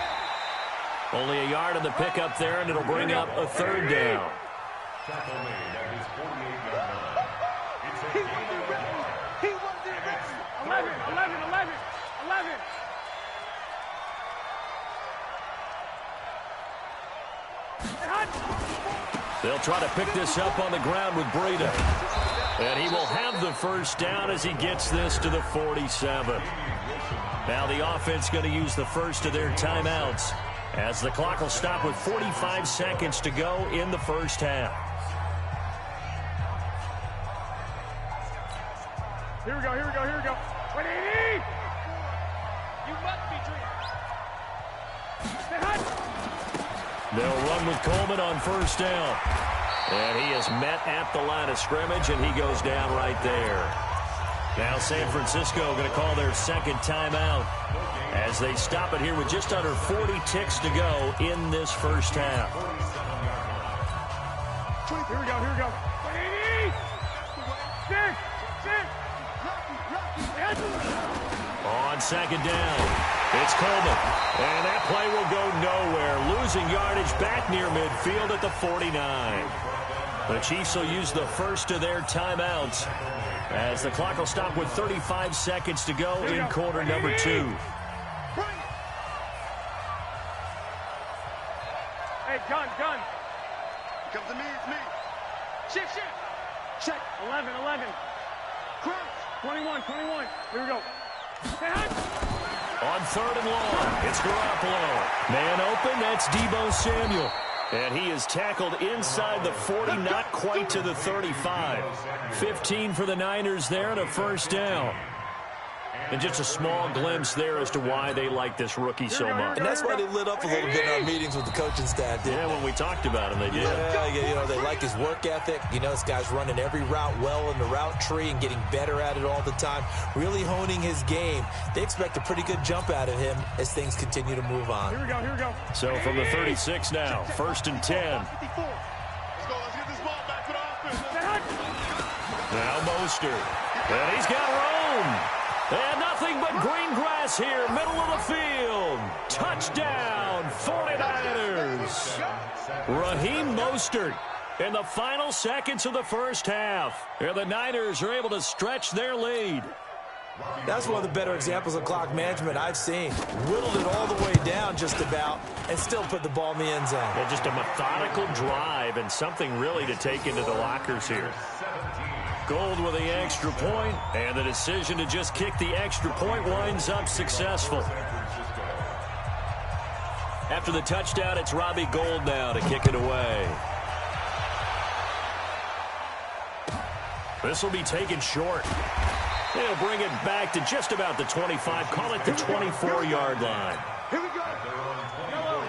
Only a yard on the pickup there, and it'll bring up a third down. They'll try to pick this up on the ground with Breida. And he will have the first down as he gets this to the 47. Now the offense going to use the first of their timeouts as the clock will stop with 45 seconds to go in the first half. Here we go, here we go, here we go. 180! You must be dreaming. They'll run with Coleman on first down. And he is met at the line of scrimmage, and he goes down right there. Now San Francisco going to call their second timeout as they stop it here with just under 40 ticks to go in this first half. Here we go, here we go. 180! On second down, it's Coleman. And that play will go nowhere. Losing yardage back near midfield at the 49. The Chiefs will use the first of their timeouts as the clock will stop with 35 seconds to go in quarter number 2. Hey, gun. Come to me, it's me. Shift. Check. 11. Cross. 21. Here we go. On third and long, it's Garoppolo. Man open, that's Deebo Samuel. And he is tackled inside the 40, not quite to the 35. 15 for the Niners there and a first down. And just a small glimpse there as to why they like this rookie so much. And that's why they lit up a little bit in our meetings with the coaching staff, didn't they? Yeah, when we talked about him, they did. Yeah, they like his work ethic. This guy's running every route well in the route tree and getting better at it all the time, really honing his game. They expect a pretty good jump out of him as things continue to move on. Here we go. So from the 36 now, 1st and 10. Let's get this ball back to the offense. Now Mostert. And he's got room. And nothing but green grass here, middle of the field. Touchdown, 49ers. Raheem Mostert in the final seconds of the first half. And the Niners are able to stretch their lead. That's one of the better examples of clock management I've seen. Whittled it all the way down just about and still put the ball in the end zone. Well, just a methodical drive and something really to take into the lockers here. Gold with the extra point, and the decision to just kick the extra point winds up successful. After the touchdown, it's Robbie Gould now to kick it away. This will be taken short. They'll bring it back to just about the 25. Call it the 24-yard line. Here we go.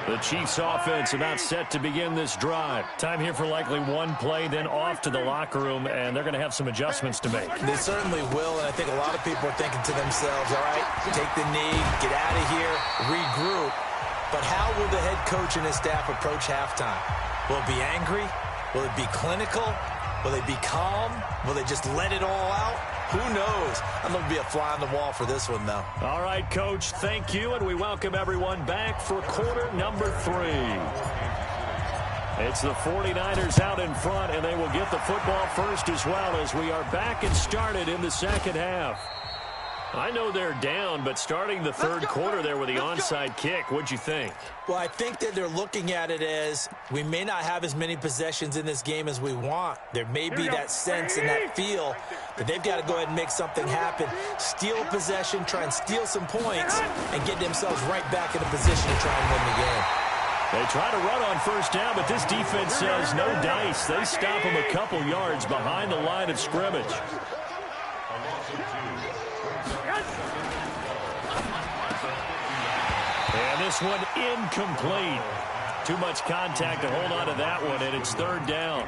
The Chiefs offense about set to begin this drive. Time here for likely one play, then off to the locker room, and they're going to have some adjustments to make. They certainly will, and I think a lot of people are thinking to themselves, all right, take the knee, get out of here, regroup. But how will the head coach and his staff approach halftime? Will it be angry? Will it be clinical? Will they be calm? Will they just let it all out? Who knows? I'm going to be a fly on the wall for this one, though. All right, Coach, thank you, and we welcome everyone back for quarter number 3. It's the 49ers out in front, and they will get the football first as well as we are back and started in the second half. I know they're down, but starting the third quarter there with the onside kick, what'd you think? Well, I think that they're looking at it as we may not have as many possessions in this game as we want. There may be that sense and that feel that they've got to go ahead and make something happen. Steal a possession, try and steal some points, and get themselves right back in a position to try and win the game. They try to run on first down, but this defense says no dice. They stop them a couple yards behind the line of scrimmage. And this one incomplete. Too much contact to hold on to that one, and it's third down.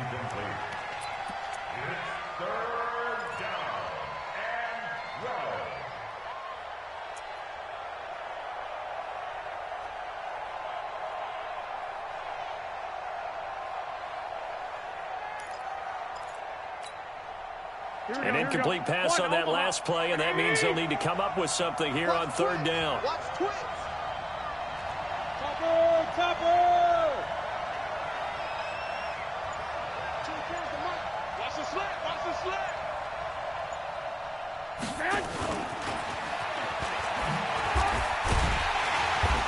An incomplete pass on that last play, and that means they'll need to come up with something here on third down.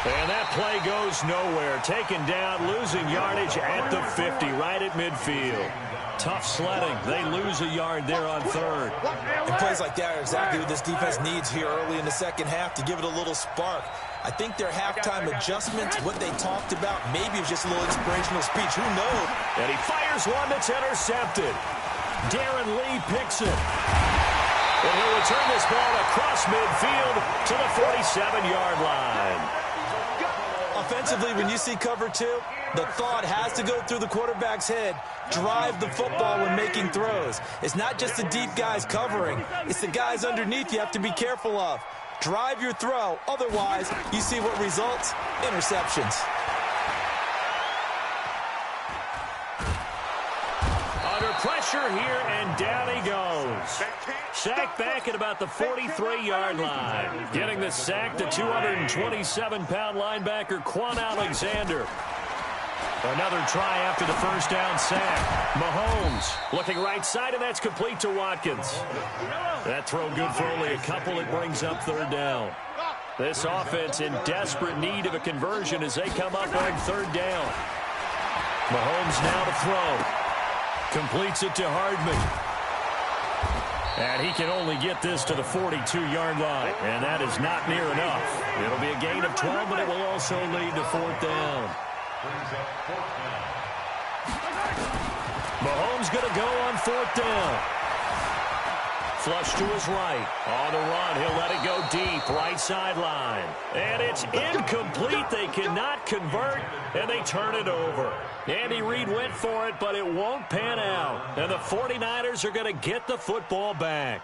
And that play goes nowhere. Taken down, losing yardage at the 50, right at midfield. Tough sledding. They lose a yard there on third. And plays like that are exactly what this defense needs here early in the second half to give it a little spark. I think their halftime adjustments, what they talked about, maybe it was just a little inspirational speech. Who knows? And he fires one that's intercepted. Darren Lee picks it. And he'll return this ball across midfield to the 47-yard line. Offensively, when you see cover 2, the thought has to go through the quarterback's head. Drive the football when making throws. It's not just the deep guys covering. It's the guys underneath you have to be careful of. Drive your throw. Otherwise, you see what results? Interceptions. Under pressure here, and down he goes. Sack back at about the 43-yard line. Getting the sack, the 227-pound linebacker, Quan Alexander. Another try after the first down sack. Mahomes looking right side, and that's complete to Watkins. That throw good for only a couple. It brings up third down. This offense in desperate need of a conversion as they come up on third down. Mahomes now to throw. Completes it to Hardman. And he can only get this to the 42-yard line, and that is not near enough. It'll be a gain of 12, but it will also lead to fourth down. Mahomes going to go on fourth down. Flush to his right. On the run, he'll let it go deep, right sideline. And it's incomplete. They cannot convert, and they turn it over. Andy Reid went for it, but it won't pan out. And the 49ers are going to get the football back.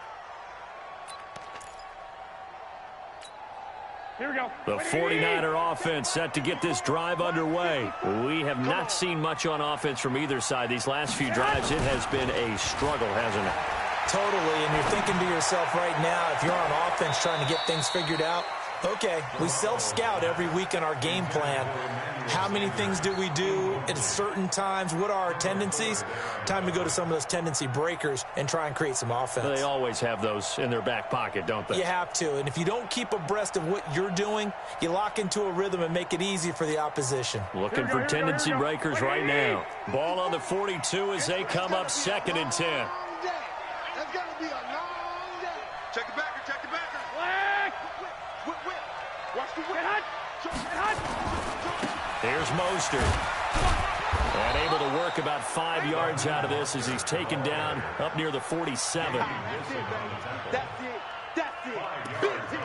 Here we go. The 49er offense set to get this drive underway. We have not seen much on offense from either side. These last few drives, it has been a struggle, hasn't it? Totally, and you're thinking to yourself right now, if you're on offense trying to get things figured out, okay, we self-scout every week in our game plan. How many things do we do at certain times? What are our tendencies? Time to go to some of those tendency breakers and try and create some offense. They always have those in their back pocket, don't they? You have to, and if you don't keep abreast of what you're doing, you lock into a rhythm and make it easy for the opposition. Looking for tendency breakers right now. Ball on the 42 as they come up 2nd and 10. That's going to be a long day. Check the backer, check the backer. Whip. Watch the whip. Get hot. Get hot. Here's Mostert. And able to work about 5 yards out of this as he's taken down up near the 47. That's it. That's it. Beat it.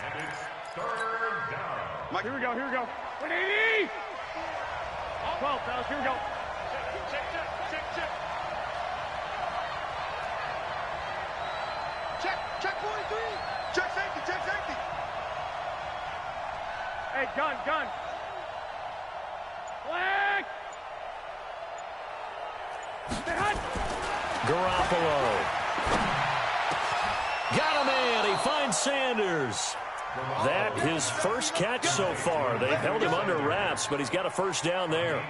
And it's third down. Here we go. 180. 12, fellas. Here we go. Check. Check 43. Check safety. Hey, gun. Flag. Garoppolo. Got a man. He finds Sanders. That his first catch so far. They've held him under wraps, but he's got a first down there.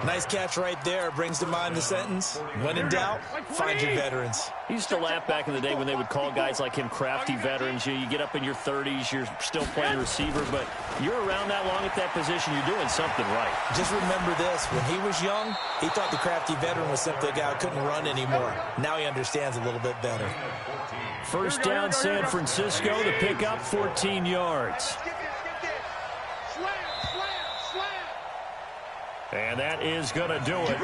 Nice catch right there. Brings to mind the sentence, when in doubt, find your veterans. He used to laugh back in the day when they would call guys like him crafty veterans. You get up in your 30s, you're still playing receiver, but you're around that long at that position, you're doing something right. Just remember this. When he was young, he thought the crafty veteran was simply a guy who couldn't run anymore. Now he understands a little bit better. First down, San Francisco. The pickup, 14 yards. And that is going to do it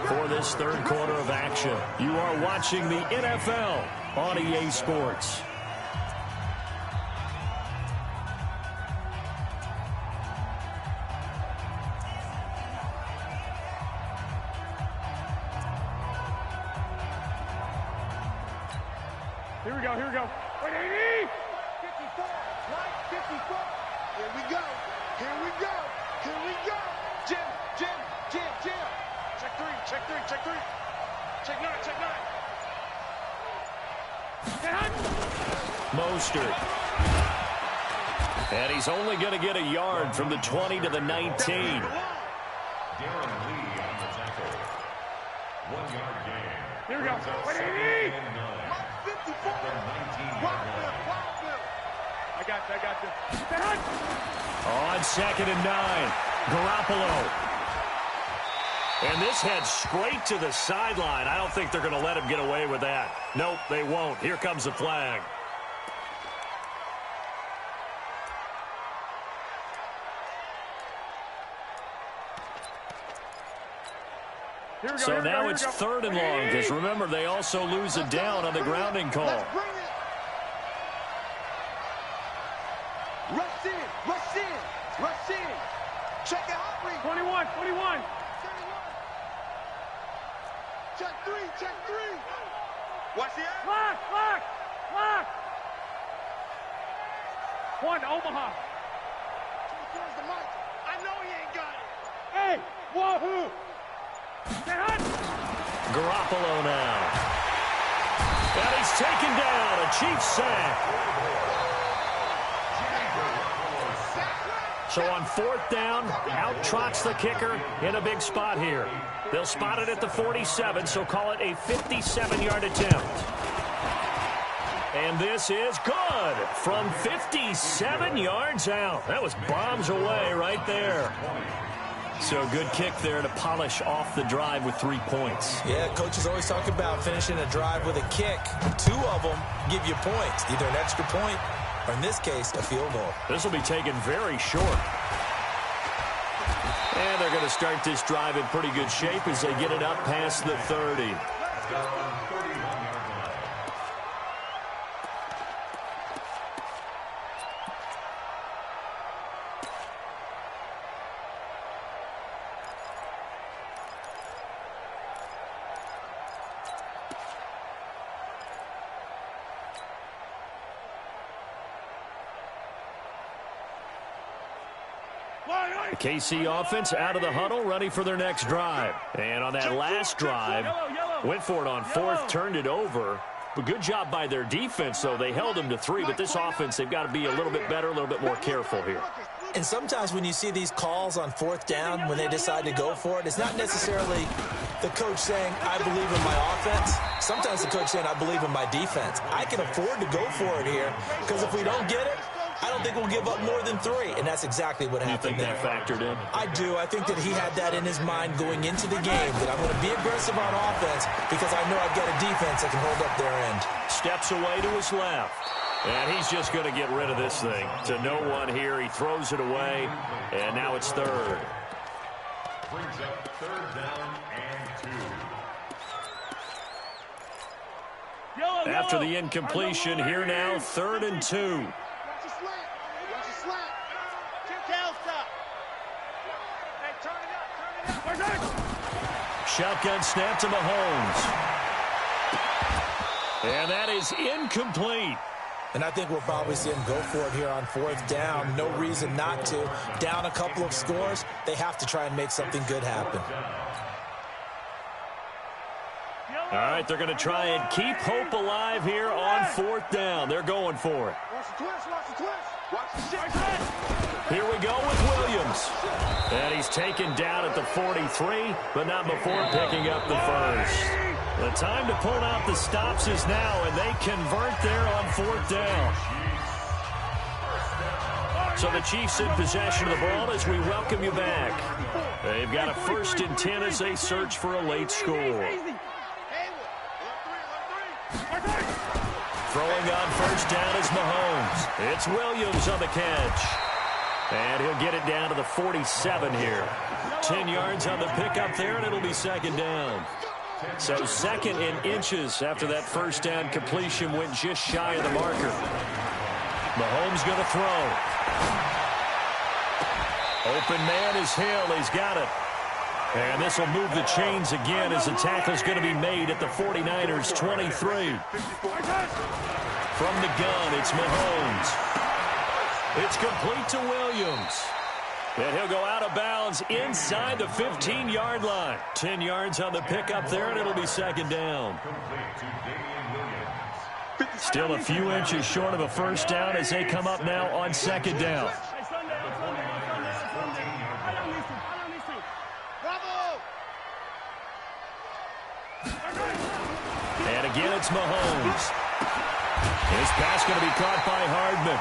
for this third quarter of action. You are watching the NFL on EA Sports. Here we go. 180. 54. Line 54. Here we go. Jim. Check three. Check nine. Mostert. And he's only going to get a yard from the 20 to the 19. Darren Lee on the tackle. 1 yard gain. Here we go. 180. 54. Wild. I got you. On 2nd and 9. Garoppolo. And this heads straight to the sideline. I don't think they're going to let him get away with that. Nope, they won't. Here comes the flag. So now it's 3rd and long, because remember, they also lose a down on the grounding call. Let's bring it. Rush in. Check it out. 21. Check three. Watch the air. Lock. 1, Omaha. Towards the mic. I know he ain't got it. Hey, wahoo. Garoppolo now. And he's taken down. A Chiefs sack. So on 4th down, out trots the kicker in a big spot here. They'll spot it at the 47, so call it a 57-yard attempt. And this is good from 57 yards out. That was bombs away right there. So good kick there to polish off the drive with 3 points. Yeah, coaches always talk about finishing a drive with a kick. 2 of them give you points, either an extra point or, in this case, a field goal. This will be taken very short. And they're going to start this drive in pretty good shape as they get it up past the 30. The KC offense out of the huddle, ready for their next drive. And on that last drive, went for it on 4th, turned it over. But good job by their defense, though. They held them to 3, but this offense, they've got to be a little bit better, a little bit more careful here. And sometimes when you see these calls on 4th down, when they decide to go for it, it's not necessarily the coach saying, I believe in my offense. Sometimes the coach saying, I believe in my defense. I can afford to go for it here, because if we don't get it, I don't think we'll give up more than 3, and that's exactly what happened there. You think that factored in? I do. I think that he had that in his mind going into the game, that I'm going to be aggressive on offense because I know I've got a defense that can hold up their end. Steps away to his left. And he's just going to get rid of this thing. To no one here. He throws it away, and now it's third. Brings up third down and 2. After the incompletion, here now, 3rd and 2. Watch your slant. Watch your slant. Hey, turn it up. Shotgun snap to Mahomes. And that is incomplete. And I think we'll probably see him go for it here on 4th down. No reason not to. Down a couple of scores, they have to try and make something good happen. All right, they're going to try and keep hope alive here on 4th down. They're going for it. Watch the twist. Watch the twist. Watch the shit. Here we go with Williams. And he's taken down at the 43, but not before picking up the first. The time to pull out the stops is now, and they convert there on 4th down. So the Chiefs in possession of the ball as we welcome you back. They've got a 1st and 10 as they search for a late score. Throwing on 1st down is Mahomes. It's Williams on the catch. And he'll get it down to the 47 here. 10 yards on the pickup there, and it'll be 2nd down. So 2nd in inches after that 1st down completion went just shy of the marker. Mahomes going to throw. Open man is Hill. He's got it. And this will move the chains again as the tackle's going to be made at the 49ers 23. From the gun, it's Mahomes. It's complete to Williams. And he'll go out of bounds inside the 15-yard line. 10 yards on the pickup there, and it'll be 2nd down. Still a few inches short of a 1st down as they come up now on 2nd down. And again, it's Mahomes. His pass going to be caught by Hardman.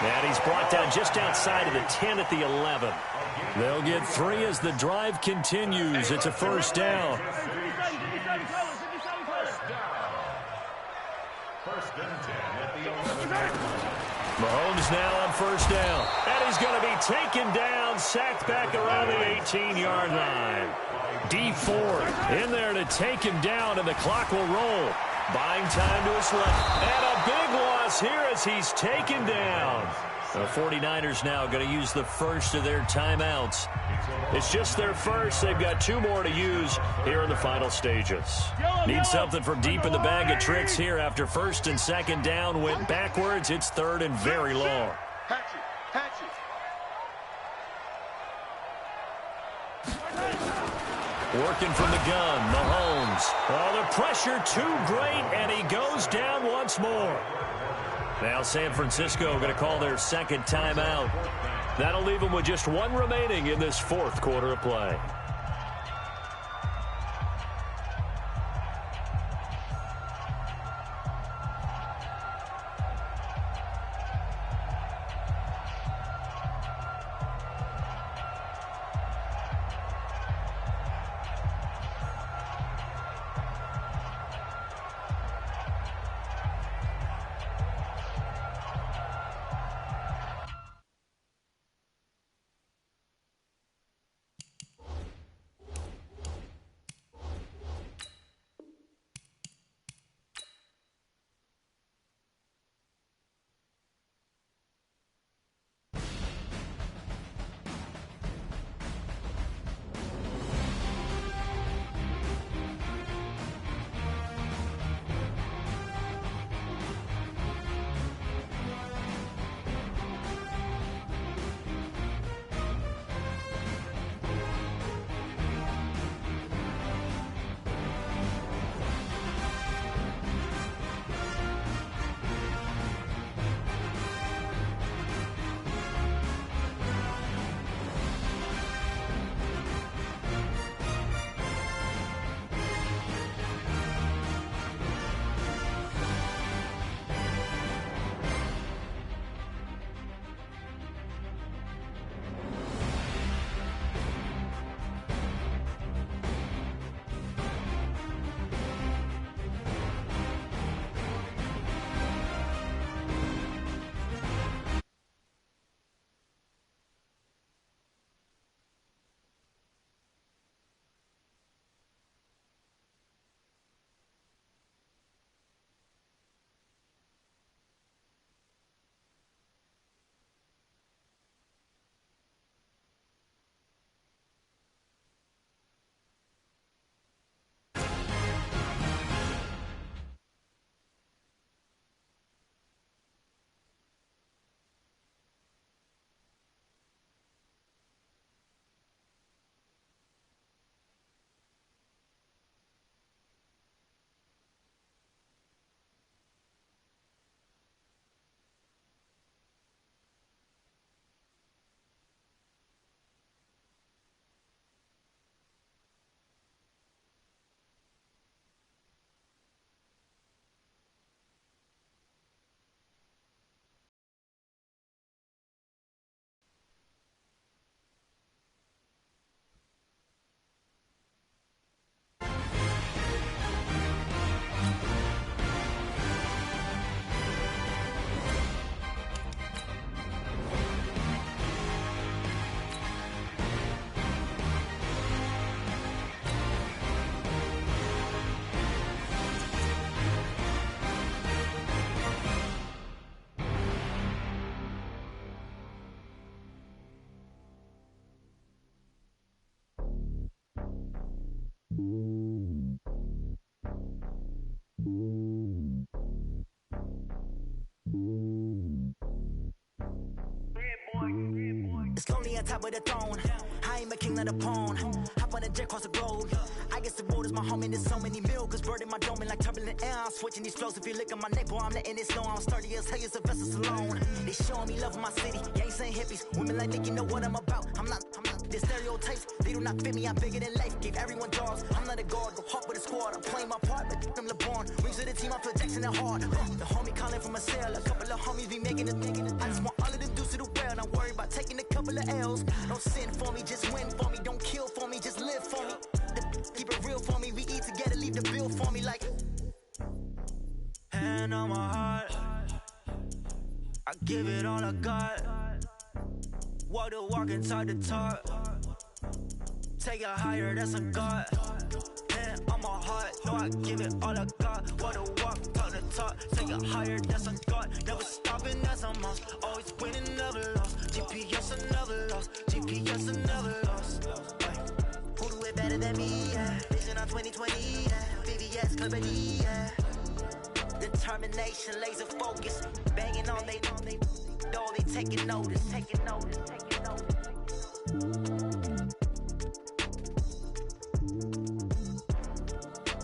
And he's brought down just outside of the 10 at the 11. They'll get 3 as the drive continues. It's a 1st down. Mahomes now on 1st down. And he's going to be taken down, sacked back around the 18-yard line. D Ford in there to take him down, and the clock will roll. Buying time to his left. And a big loss here as he's taken down. The 49ers now going to use the first of their timeouts. It's just their first. They've got 2 more to use here in the final stages. Need something from deep in the bag of tricks here after 1st and 2nd down went backwards. It's 3rd and very long. Working from the gun, Mahomes. Oh, the pressure too great, and he goes down once more. Now San Francisco going to call their 2nd timeout. That'll leave them with just 1 remaining in this 4th quarter of play. It's lonely on top of the throne. I ain't a king of the pawn. Hop on a jet across the road. I guess the road is my home and there's so many milkers. Bird in my dome and like turbulent air. I'm switching these flows. If you look at my neck, boy, I'm letting it slow. I'm sturdy as hell as a vessel alone. They showing me love in my city. Gangs ain't hippies. Women like Nick, you know what I'm about. I'm not. The stereotypes, they do not fit me. I'm bigger than life. Gave everyone jobs. I'm not a guard. Go hard with a squad. I'm playing my part, but I'm LeBron. Rings of the team, I feel Jackson and hard. The homie calling from a cell. A couple of homies be making it. I just want all of them dudes to the well. Not worry about taking a couple of L's. Don't sin for me, just win for me. Don't kill for me, just live for me. Keep it real for me. We eat together, leave the bill for me like. Hand on my heart, I give it all I got. Walk the walk and talk the talk. Take it higher, that's a God. Hand on my heart, no, I give it all I got. Walk the walk, talk the talk. Take it higher, that's a God. Never stopping, that's a must. Always winning, never lost. GPS, I never lost. GPS, I never lost. Who do it better than me? Yeah. Vision on 2020. Yeah. VVS company. Yeah. Determination, laser focus. Banging on they though they taking notice. Taking notice. Taking notice.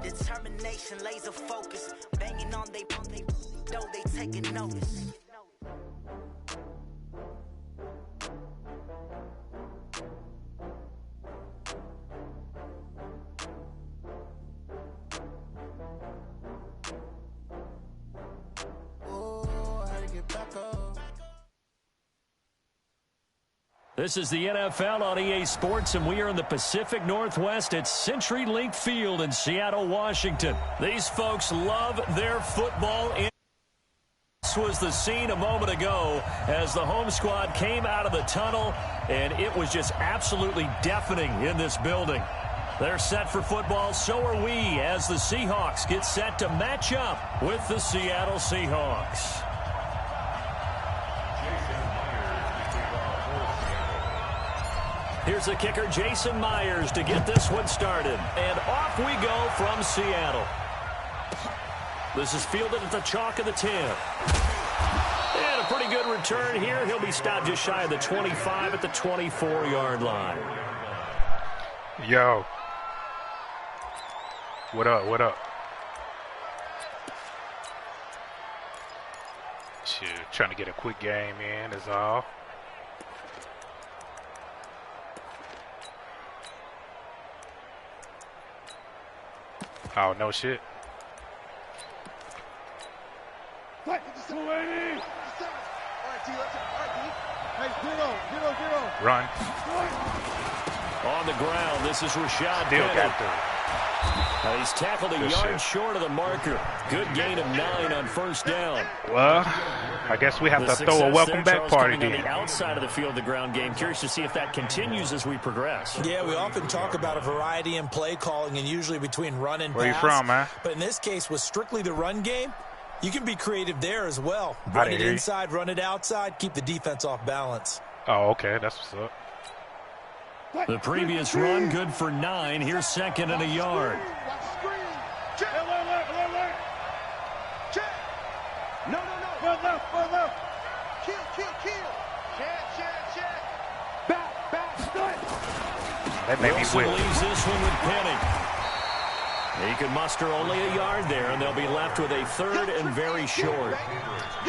Determination, laser focus. Banging on they though they taking notice. This is the NFL on EA Sports, and we are in the Pacific Northwest at CenturyLink Field in Seattle, Washington. These folks love their football. This was the scene a moment ago as the home squad came out of the tunnel, and it was just absolutely deafening in this building. They're set for football, so are we, as the Seahawks get set to match up with the Seattle Seahawks. Here's the kicker, Jason Myers, to get this one started. And off we go from Seattle. This is fielded at the chalk of the 10. And a pretty good return here. He'll be stopped just shy of the 25 at the 24-yard line. Yo. What up, what up? Shoot, trying to get a quick game in is all. Oh, no shit. What? 280. Run. On the ground, this is Rashad Still Penny. got through. He's tackled a yard short of the marker. Good gain of 9 on first down. Well, I guess we have to throw a welcome back party on the outside of the field, the ground game. Curious to see if that continues as we progress. Yeah, we often talk about a variety in play calling and usually between run and pass. Where you from, man? But in this case, with strictly the run game, you can be creative there as well. Run it inside, run it outside, keep the defense off balance. Oh, okay. That's what's up. The previous run, good for 9. Here's second and a yard. No. One left. Kill. Check. Back, strike. That made me Wilson whip. leaves this one with Penny. He could muster only a yard there, and they'll be left with a third and very short.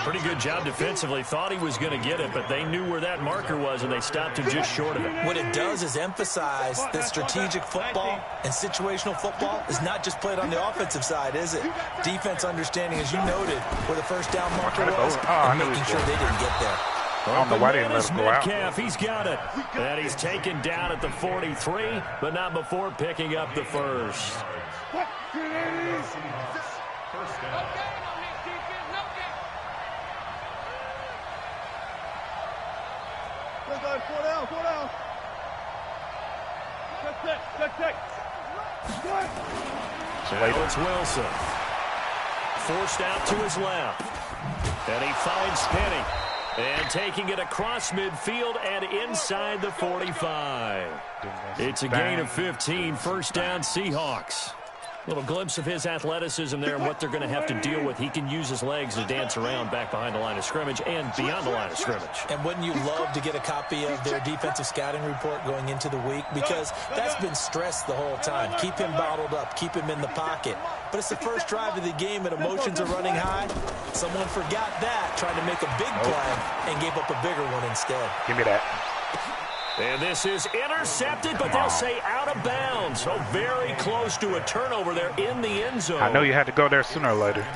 Pretty good job defensively. Thought he was going to get it, but they knew where that marker was, and they stopped him just short of it. What it does is emphasize that strategic football and situational football is not just played on the offensive side, is it? Defense understanding, as you noted, where the first down marker was, and making sure they didn't get there. I don't know why they didn't let him go out. Metcalf, he's got it. And he's taken down at the 43, but not before picking up the first. First down. Go down. Check. Now it's Wilson. Forced out to his left. And he finds Penny. And taking it across midfield and inside the 45. It's a gain of 15. First down, Seahawks. Little glimpse of his athleticism there and what they're going to have to deal with. He can use his legs to dance around back behind the line of scrimmage and beyond the line of scrimmage. And wouldn't you love to get a copy of their defensive scouting report going into the week? Because that's been stressed the whole time. Keep him bottled up. Keep him in the pocket. But it's the first drive of the game and emotions are running high. Someone forgot that, trying to make a big play, and gave up a bigger one instead. Give me that. And this is intercepted, but they'll say out of bounds. So very close to a turnover there in the end zone. I know you had to go there sooner or later.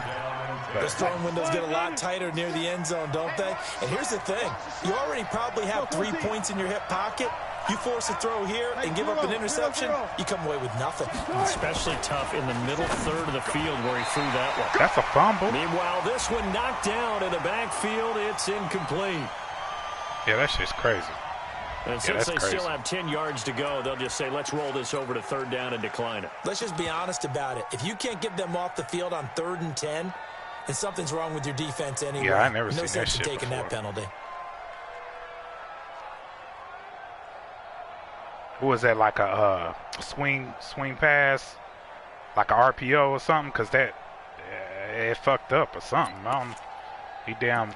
Those throwing windows get a lot tighter near the end zone, don't they? And here's the thing. You already probably have 3 points in your hip pocket. You force a throw here and give up an interception, you come away with nothing. Especially tough in the middle third of the field where he threw that one. That's a fumble. Meanwhile, this one knocked down in the backfield. It's incomplete. Yeah, that shit's crazy. And since they still have 10 yards to go, they'll just say, let's roll this over to third down and decline it. Let's just be honest about it. If you can't get them off the field on 3rd and 10, then something's wrong with your defense anyway. Yeah, I never seen no that sense shit in taking before. that penalty. Who was that, like a swing pass? Like a RPO or something? Because that, it fucked up or something. He damn...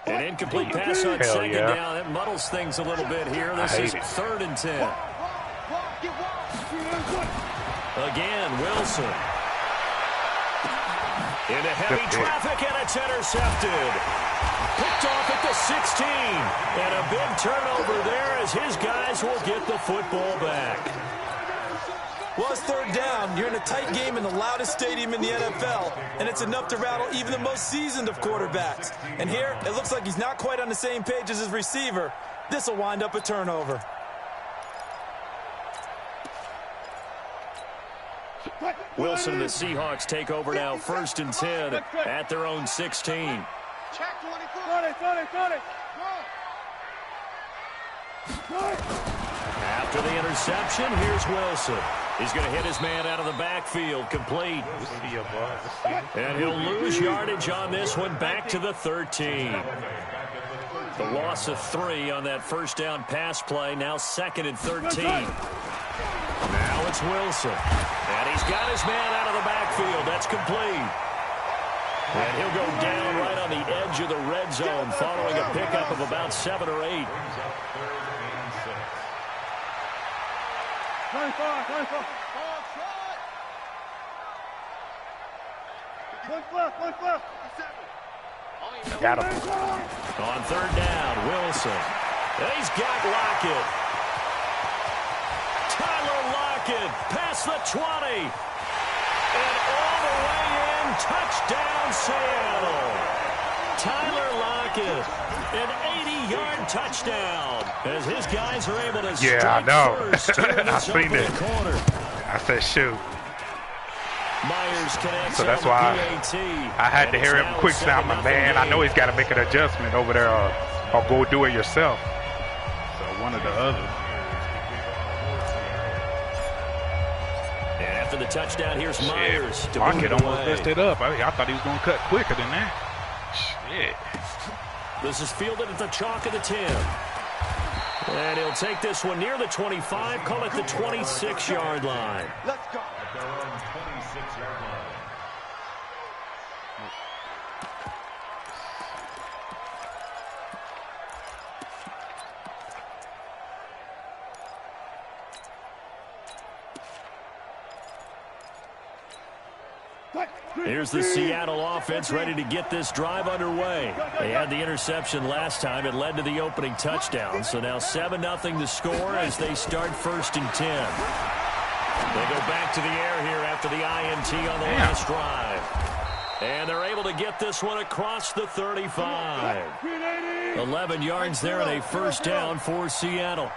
An incomplete pass on second down. That muddles things a little bit here. This is 3rd and 10. Again, Wilson. Into heavy traffic, and it's intercepted. Picked off at the 16. And a big turnover there as his guys will get the football back. Well, it's 3rd down. You're in a tight game in the loudest stadium in the NFL, and it's enough to rattle even the most seasoned of quarterbacks. And here, it looks like he's not quite on the same page as his receiver. This will wind up a turnover. Wilson and the Seahawks take over now, 1st and 10 at their own 16. After the interception, here's Wilson. He's going to hit his man out of the backfield, complete. And he'll lose yardage on this one, back to the 13. The loss of 3 on that first down pass play, now 2nd and 13. Now it's Wilson. And he's got his man out of the backfield. That's complete. And he'll go down right on the edge of the red zone following a pickup of about 7 or 8. 25. Got him. On 3rd down, Wilson. He's got Lockett. Tyler Lockett past the 20. And all the way in, touchdown Seattle. Tyler Lockett, an 80-yard touchdown. As his guys are able to strike first. I seen it. I said, shoot. Myers connects. So that's why I had to hear him quick sound. My man, I know he's got to make an adjustment over there or go do it yourself. So one or the other. And after the touchdown, here's Myers. Market almost messed it up. I thought he was going to cut quicker than that. Shit. This is fielded at the chalk of the 10. And he'll take this one near the 25, call it the 26-yard line. Let's go. Here's the Seattle offense ready to get this drive underway. They had the interception last time. It led to the opening touchdown. So now 7-0 to score as they start 1st and 10. They go back to the air here after the INT on the last drive. And they're able to get this one across the 35. 11 yards there and a 1st down for Seattle.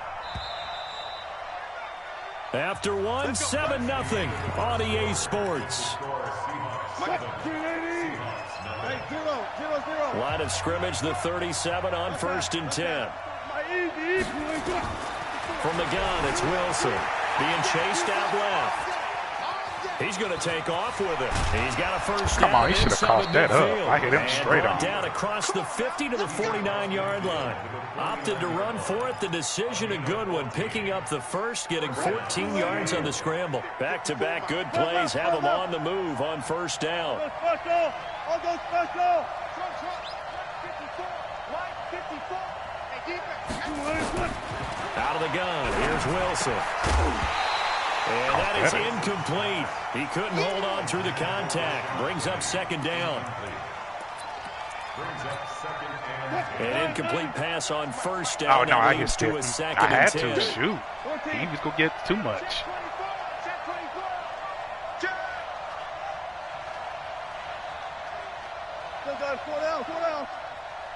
After one, 7-0 on EA Sports. Line of scrimmage, the 37 on 1st and 10. From the gun, it's Wilson. Being chased out left. He's going to take off with it. He's got a first down. Come on, he should have crossed that up. I hit him straight on. Down across the 50 to the 49-yard line. Opted to run for it. The decision a good one. Picking up the first, getting 14 yards on the scramble. Back-to-back good plays have him on the move on first down. Special. I'll go special. Out of the gun. Here's Wilson. And that is incomplete. He couldn't hold on through the contact. Brings up second down. An incomplete pass on first down. Oh, no, I just to a second and 10. to shoot. He was going to get too much.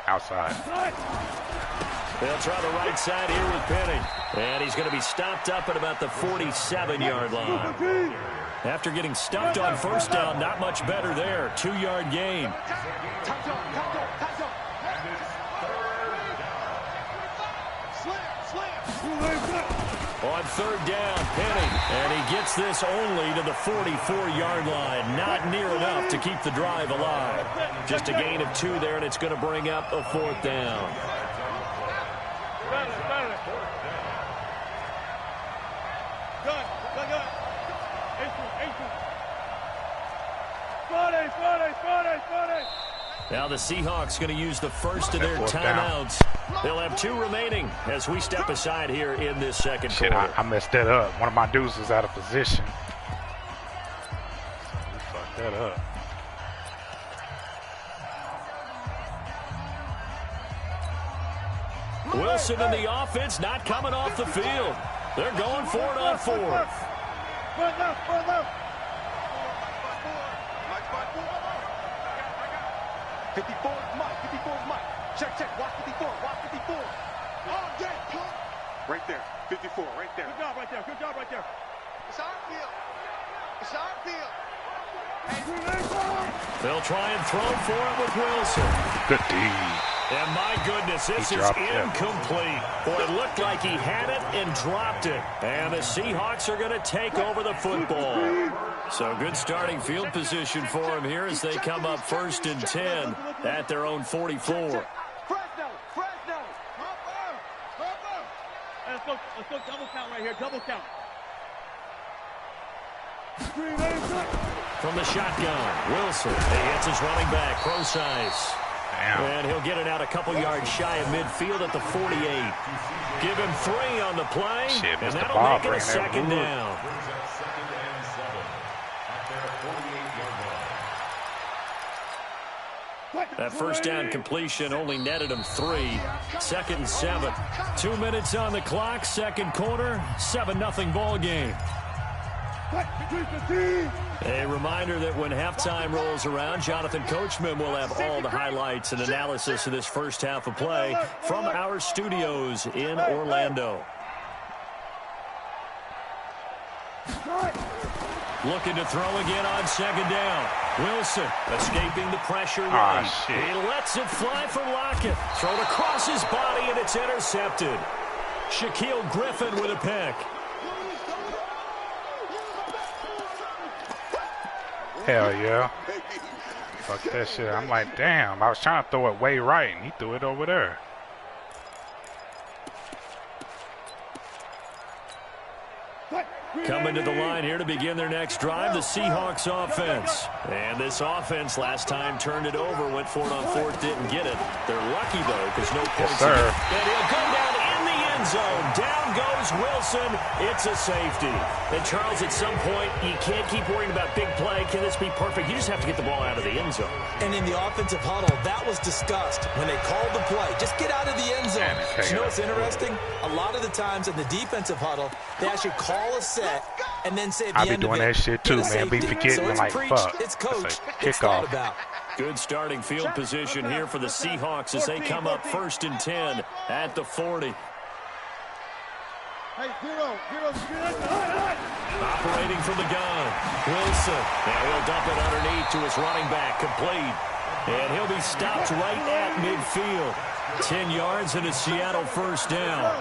Outside. They'll try the right side here with Penny. And he's going to be stopped up at about the 47-yard line. After getting stuffed on first down, not much better there. 2-yard gain. On third down, Penny. And he gets this only to the 44-yard line. Not near enough to keep the drive alive. Just a gain of 2 there, and it's going to bring up a fourth down. Now the Seahawks going to use the first of their timeouts. They'll have 2 remaining as we step aside here in this second quarter. I messed that up. One of my dudes was out of position. We fucked that up. Wilson and the offense not coming off the field. They're going for it on fourth. 54, Mike. 54 Mike. Check. Watch 54. Watch 54. Oh, yeah. Right there. 54. Right there. Good job right there. Good job right there. It's our field. It's our field. They'll try and throw for it with Wilson. Good D. And my goodness, this is incomplete. Boy, it looked like he had it and dropped it. And the Seahawks are going to take over the football. So good starting field position for him here as they come up 1st and 10 at their own 44. Let's go double count right here. Double count. From the shotgun, Wilson. He hits his running back, Procise. And he'll get it out a couple yards shy of midfield at the 48. Give him 3 on the play, and that'll make it a second down. That first down completion only netted him 3. 2nd and 7. 2 minutes on the clock, second quarter, 7-0 ball game. A reminder that when halftime rolls around, Jonathan Coachman will have all the highlights and analysis of this first half of play from our studios in Orlando. Looking to throw again on second down. Wilson escaping the pressure right. He lets it fly for Lockett. Thrown across his body, and it's intercepted. Shaquille Griffin with a pick. Hell yeah. Fuck that shit. I'm like, damn. I was trying to throw it way right, and he threw it over there. Coming to the line here to begin their next drive, the Seahawks offense. And this offense last time turned it over, went for it on fourth, didn't get it. They're lucky, though, because no points. Yes, and he'll go down in the end zone. Down goes Wilson. It's a safety. And, Charles, at some point, you can't keep worrying about big play. Can this be perfect? You just have to get the ball out of the end zone. And in the offensive huddle, that was discussed when they called the play. Just get out of the end zone. You know what's interesting? A lot of the times in the defensive huddle, they actually call a set and then say at the end of it, I be doing that shit too, man. Be forgetting, so like, fuck. It's coached. It's thought about. Good starting field position here for the Seahawks as they come up 1st and 10 at the 40. Operating from the gun, Wilson. Now he'll dump it underneath to his running back, complete. And he'll be stopped right at midfield. 10 yards and a Seattle first down.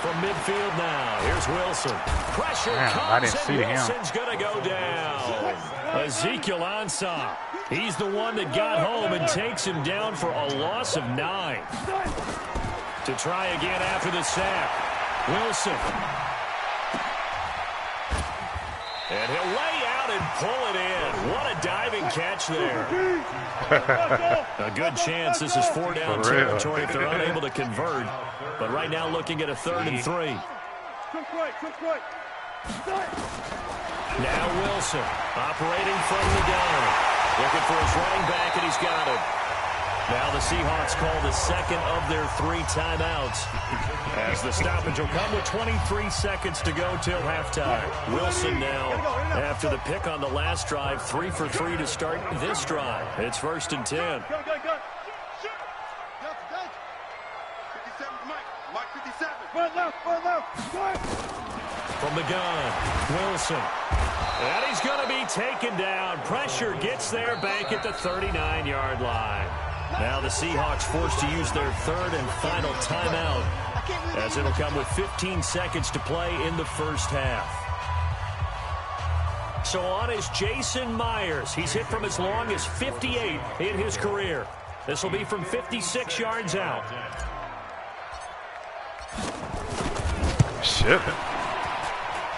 from midfield now. Here's Wilson. Pressure comes, I didn't see and him. Wilson's going to go down. Ezekiel Ansah. He's the one that got home and takes him down for a loss of 9. To try again after the sack. Wilson. And he'll lay out and pull it in. What a diving catch there. A good chance this is 4-down territory if they're unable to convert. But right now looking at a 3rd and 3. Now Wilson operating from the gun. Looking for his running back, and he's got it. Now the Seahawks call the second of their 3 timeouts, as the stoppage will come with 23 seconds to go till halftime. Wilson now, after the pick on the last drive, 3 for 3 to start this drive. It's 1st and 10. From the gun, Wilson. And he's going to be taken down. Pressure gets there back at the 39-yard line. Now the Seahawks forced to use their 3rd and final timeout, as it'll come with 15 seconds to play in the first half. So on is Jason Myers. He's hit from as long as 58 in his career. This will be from 56 yards out. Shit.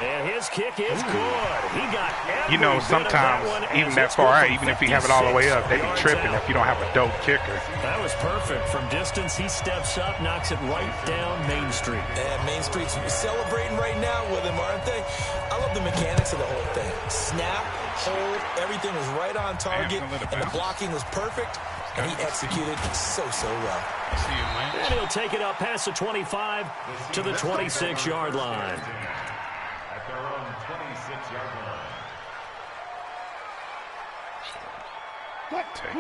And his kick is good. He got every You know, bit of sometimes, that one, even as that it's far good out, from even if you have it all the way up, they be 56 tripping yards if you don't have a dope kicker. That was perfect. From distance, he steps up, knocks it right down Main Street. And Main Street's celebrating right now with him, aren't they? I love the mechanics of the whole thing. Snap, hold, everything was right on target, and the blocking was perfect, and he executed so well. And he'll take it up past the 25 to the 26-yard line. At their own 26-yard line.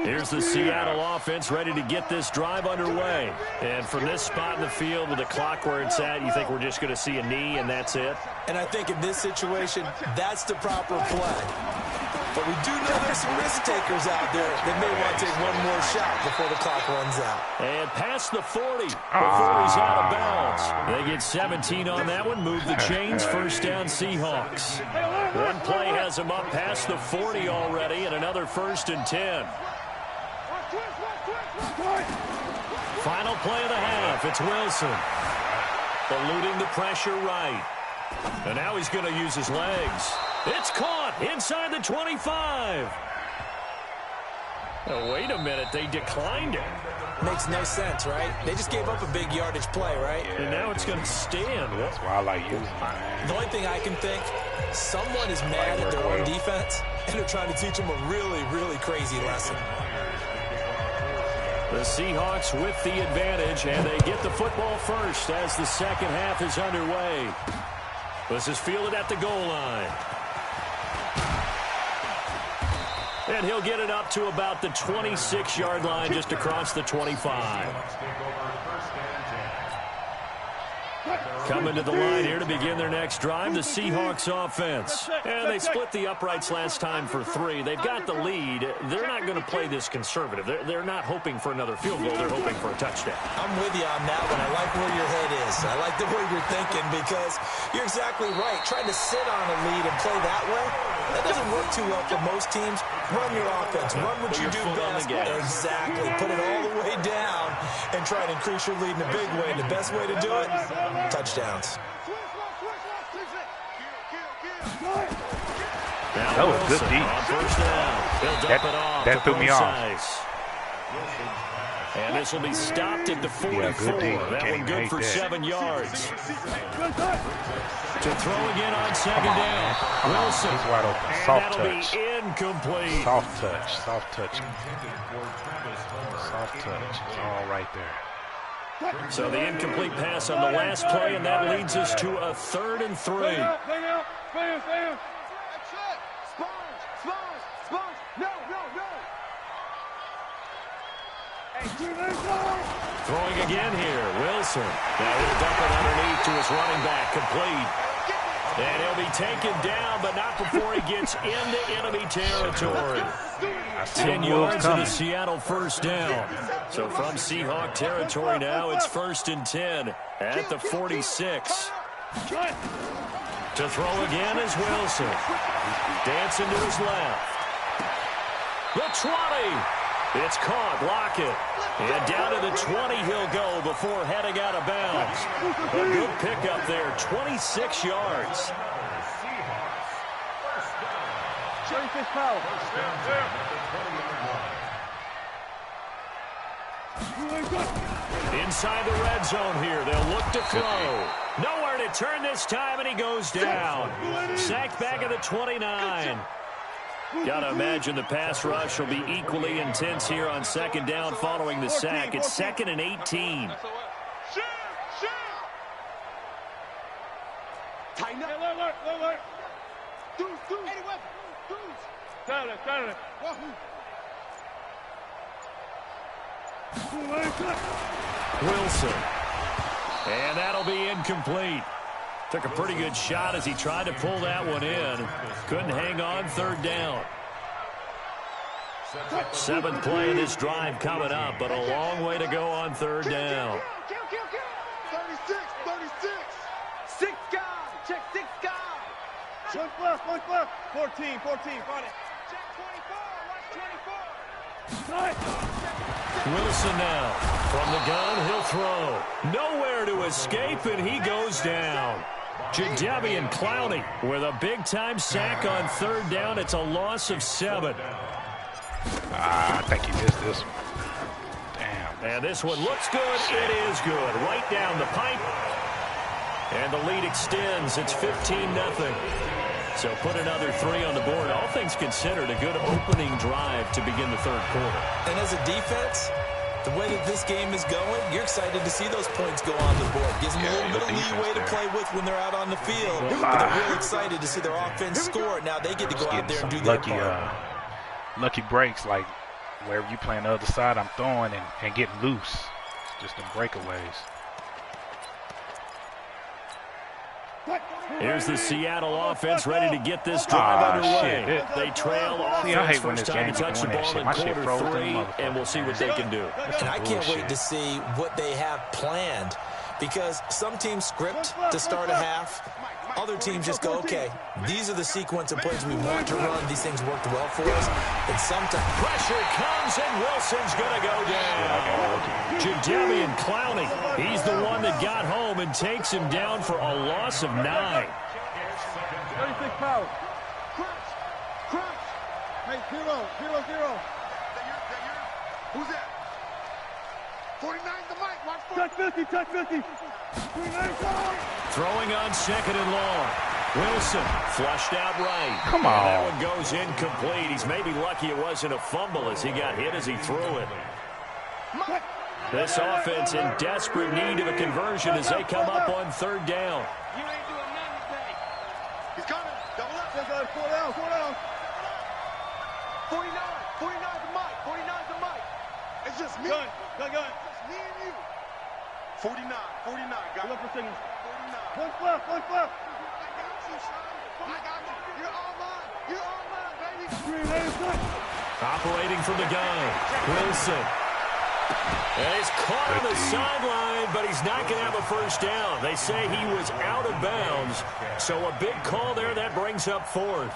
Here's the Seattle offense ready to get this drive underway. And from this spot in the field with the clock where it's at, you think we're just going to see a knee and that's it? And I think in this situation, that's the proper play. But we do know there's some risk takers out there that may want to take one more shot before the clock runs out. And past the 40 before he's out of bounds. They get 17 on that one, move the chains, 1st down Seahawks. One play has them up past the 40 already, and another 1st and 10. Final play of the half, it's Wilson. Eluding the pressure right. And now he's going to use his legs. It's caught inside the 25. Oh, wait a minute, they declined it. Makes no sense, right? They just gave up a big yardage play, right? And now it's going to stand. That's why I like using it. The only thing I can think, someone is mad at their own defense, and they're trying to teach them a really crazy lesson. The Seahawks with the advantage, and they get the football first as the second half is underway. This is fielded at the goal line. And he'll get it up to about the 26-yard line, just across the 25. Coming to the line here to begin their next drive, the Seahawks offense. And they split the uprights last time for 3. They've got the lead. They're not going to play this conservative. They're not hoping for another field goal. They're hoping for a touchdown. I'm with you on that one. I like where your head is. I like the way you're thinking because you're exactly right. Trying to sit on a lead and play that way, that doesn't work too well for most teams. Run your offense. Run what you do best. Exactly. Put it all the way down and try to increase your lead in a big way. And the best way to do it, touchdowns. That was good deep. That threw me off. And this will be stopped at the 44. That one good for 7 yards. To throw again on 2nd down. Wilson. He's wide open. And Soft that'll touch. be incomplete. Soft touch. Soft touch. Soft touch. It's all right there. So the incomplete pass on the last play, and that leads us to a 3rd and 3. Throwing again here, Wilson. Now he'll dump it underneath to his running back, complete. And he'll be taken down, but not before he gets into enemy territory. 10 yards in the Seattle first down. So from Seahawk territory now, it's 1st and 10 at the 46. To throw again is Wilson. Dancing to his left. The 20. It's caught. Lockett. And down to the 20 he'll go before heading out of bounds. A good pickup there. 26 yards. Inside the red zone here. They'll look to throw. Nowhere to turn this time, and he goes down. Sacked back at the 29. Got to imagine the pass rush will be equally intense here on 2nd down following the sack. It's 2nd and 18. Tighten up. Wilson. And that'll be incomplete. Took a pretty good shot as he tried to pull that one in. Couldn't hang on 3rd down. 7th play in this drive coming up, but a long way to go on 3rd down. 36. 6 guys. Check 6 guys. 1 plus. 14. Find it. Check 24. Watch 24. Wilson now. From the gun, he'll throw. Nowhere to escape, and he goes down. Jadeveon Clowney with a big-time sack on 3rd down. It's a loss of 7. I think he missed this one. Damn. And this one looks good. It is good. Right down the pipe. And the lead extends. It's 15-0. So put another 3 on the board. All things considered, a good opening drive to begin the 3rd quarter. And as a defense, the way that this game is going, you're excited to see those points go on the board. Gives them a little bit of leeway to play with when they're out on the field. But they're real excited to see their offense score. Now they get to go out there and do their part. Lucky breaks, like wherever you play on the other side, I'm throwing and getting loose. Just the breakaways. Here's the Seattle offense ready to get this drive underway. They trail offense first time to touch the ball in quarter 3, and we'll see what they can do. And I can't wait to see what they have planned, because some teams script to start a half. Other teams just go, okay, these are the sequence of plays we want to run. These things worked well for us. And sometimes pressure comes, and Wilson's going to go down. Jadeveon Clowney, he's the one that got home and takes him down for a loss of 9. 36 power. Crunch. Hey, 0. Who's that? 49 the mic. Watch 50. Touch 50. Throwing on 2nd and long. Wilson flushed out right. Come on. And that one goes incomplete. He's maybe lucky it wasn't a fumble as he got hit as he threw it. This offense in desperate need of a conversion as they come up on 3rd down. You ain't doing nothing today. He's coming. Double up. 4 down. 49 the mic. It's just me. Gun. It's me and you. 49. Got Look for signals. 49. 1 plus. I got you, son. I got you. You're all mine, baby. Operating from the gun. Wilson. And he's caught on the sideline, but he's not going to have a first down. They say he was out of bounds. So a big call there. That brings up 4th.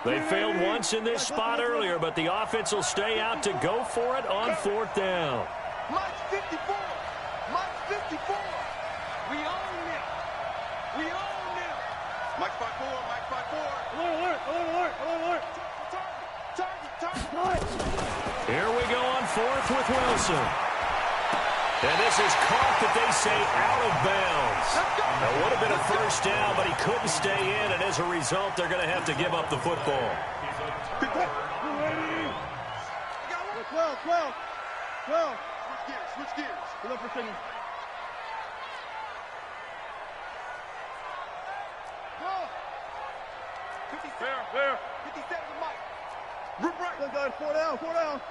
They failed once in this spot earlier, but the offense will stay out to go for it on 4th down. Mike's 54. We own them. Mike's 5-4. Alert. Target. Here we go on 4th with Wilson. And this is caught, but they say out of bounds. That would have been a first down, but he couldn't stay in, and as a result, they're going to have to give up the football. 12. Switch gears. Look for signals. Fair. 57 the mic. Four down.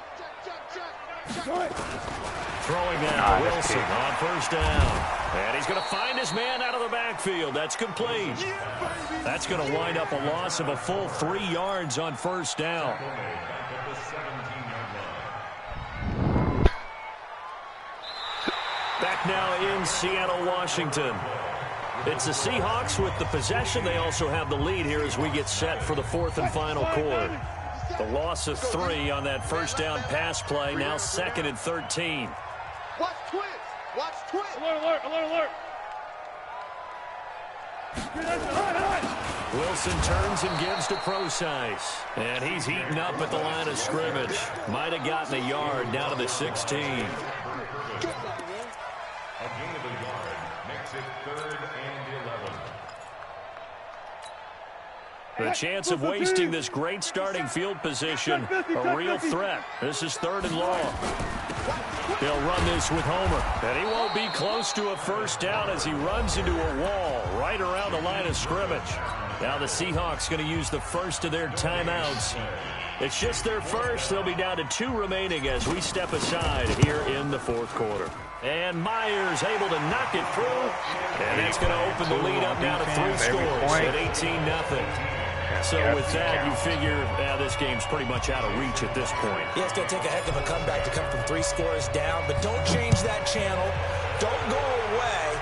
Throwing now, Wilson on first down. And he's going to find his man out of the backfield. That's complete. That's going to wind up a loss of a full 3 yards on first down. Back now in Seattle, Washington. It's the Seahawks with the possession. They also have the lead here as we get set for the 4th and final quarter. The loss of 3 on that first down pass play. Now 2nd and 13. Watch twins. Watch twins. Alert. Wilson turns and gives to Procise. And he's heating up at the line of scrimmage. Might have gotten a yard down to the 16. A gain of a yard makes it 3rd and 11. The chance of wasting this great starting field position, a real threat. This is 3rd and long. They'll run this with Homer. And he won't be close to a first down as he runs into a wall right around the line of scrimmage. Now the Seahawks going to use the first of their timeouts. It's just their first. They'll be down to 2 remaining as we step aside here in the 4th quarter. And Myers able to knock it through. And that's going to open the lead up now to 3 scores at 18-0. So with that, you figure this game's pretty much out of reach at this point. Yeah, it's going to take a heck of a comeback to come from 3 scores down, but don't change that channel. Don't go away.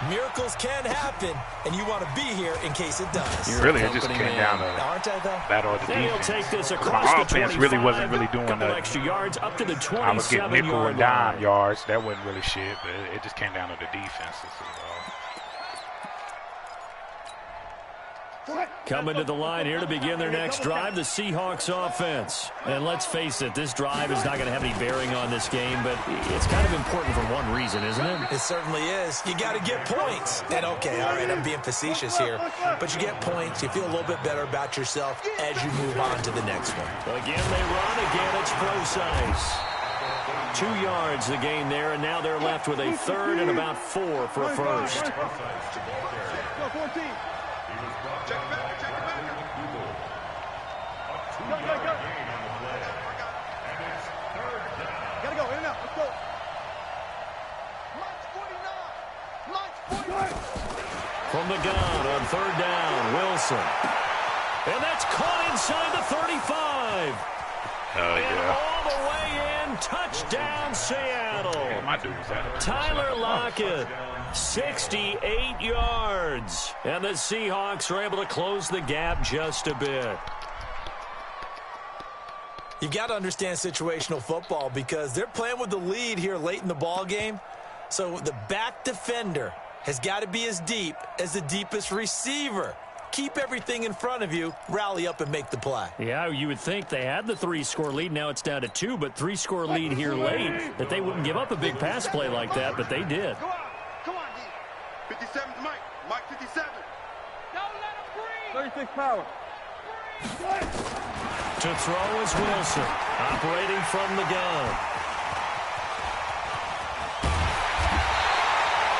Miracles can happen, and you want to be here in case it does. Really, it just came down to that or the defense. Take this across my the offense really wasn't really doing couple that. Extra yards up to the 27-yard I was getting nickel and dime line. yards. That wasn't really shit, but it just came down to the defenses. Coming to the line here to begin their next drive, the Seahawks offense. And let's face it, this drive is not going to have any bearing on this game, but it's kind of important for one reason, isn't it? It certainly is. You got to get points. And okay, all right, I'm being facetious here, but you get points. You feel a little bit better about yourself as you move on to the next one. Again, they run. Again, it's Procise. 2 yards the gain there, and now they're left with a 3rd and about 4 for a first. Go, 14. Check it back. Go. Gotta go, in and out. Let's go. Mike's 49. From the gun on 3rd down, Wilson. And that's caught inside the 35. And all the way in, touchdown Seattle. Yeah, my dude was that. Tyler Lockett, 68 yards. And the Seahawks are able to close the gap just a bit. You've got to understand situational football because they're playing with the lead here late in the ball game. So the back defender has got to be as deep as the deepest receiver. Keep everything in front of you, rally up and make the play. Yeah, you would think they had the 3-score lead. Now it's down to 2, but 3-score lead here late, that they wouldn't give up a big pass play like that, but they did. Come on, D. 57 to Mike. Mike 57. Don't let him breathe. 36 power. To throw is Wilson, operating from the gun.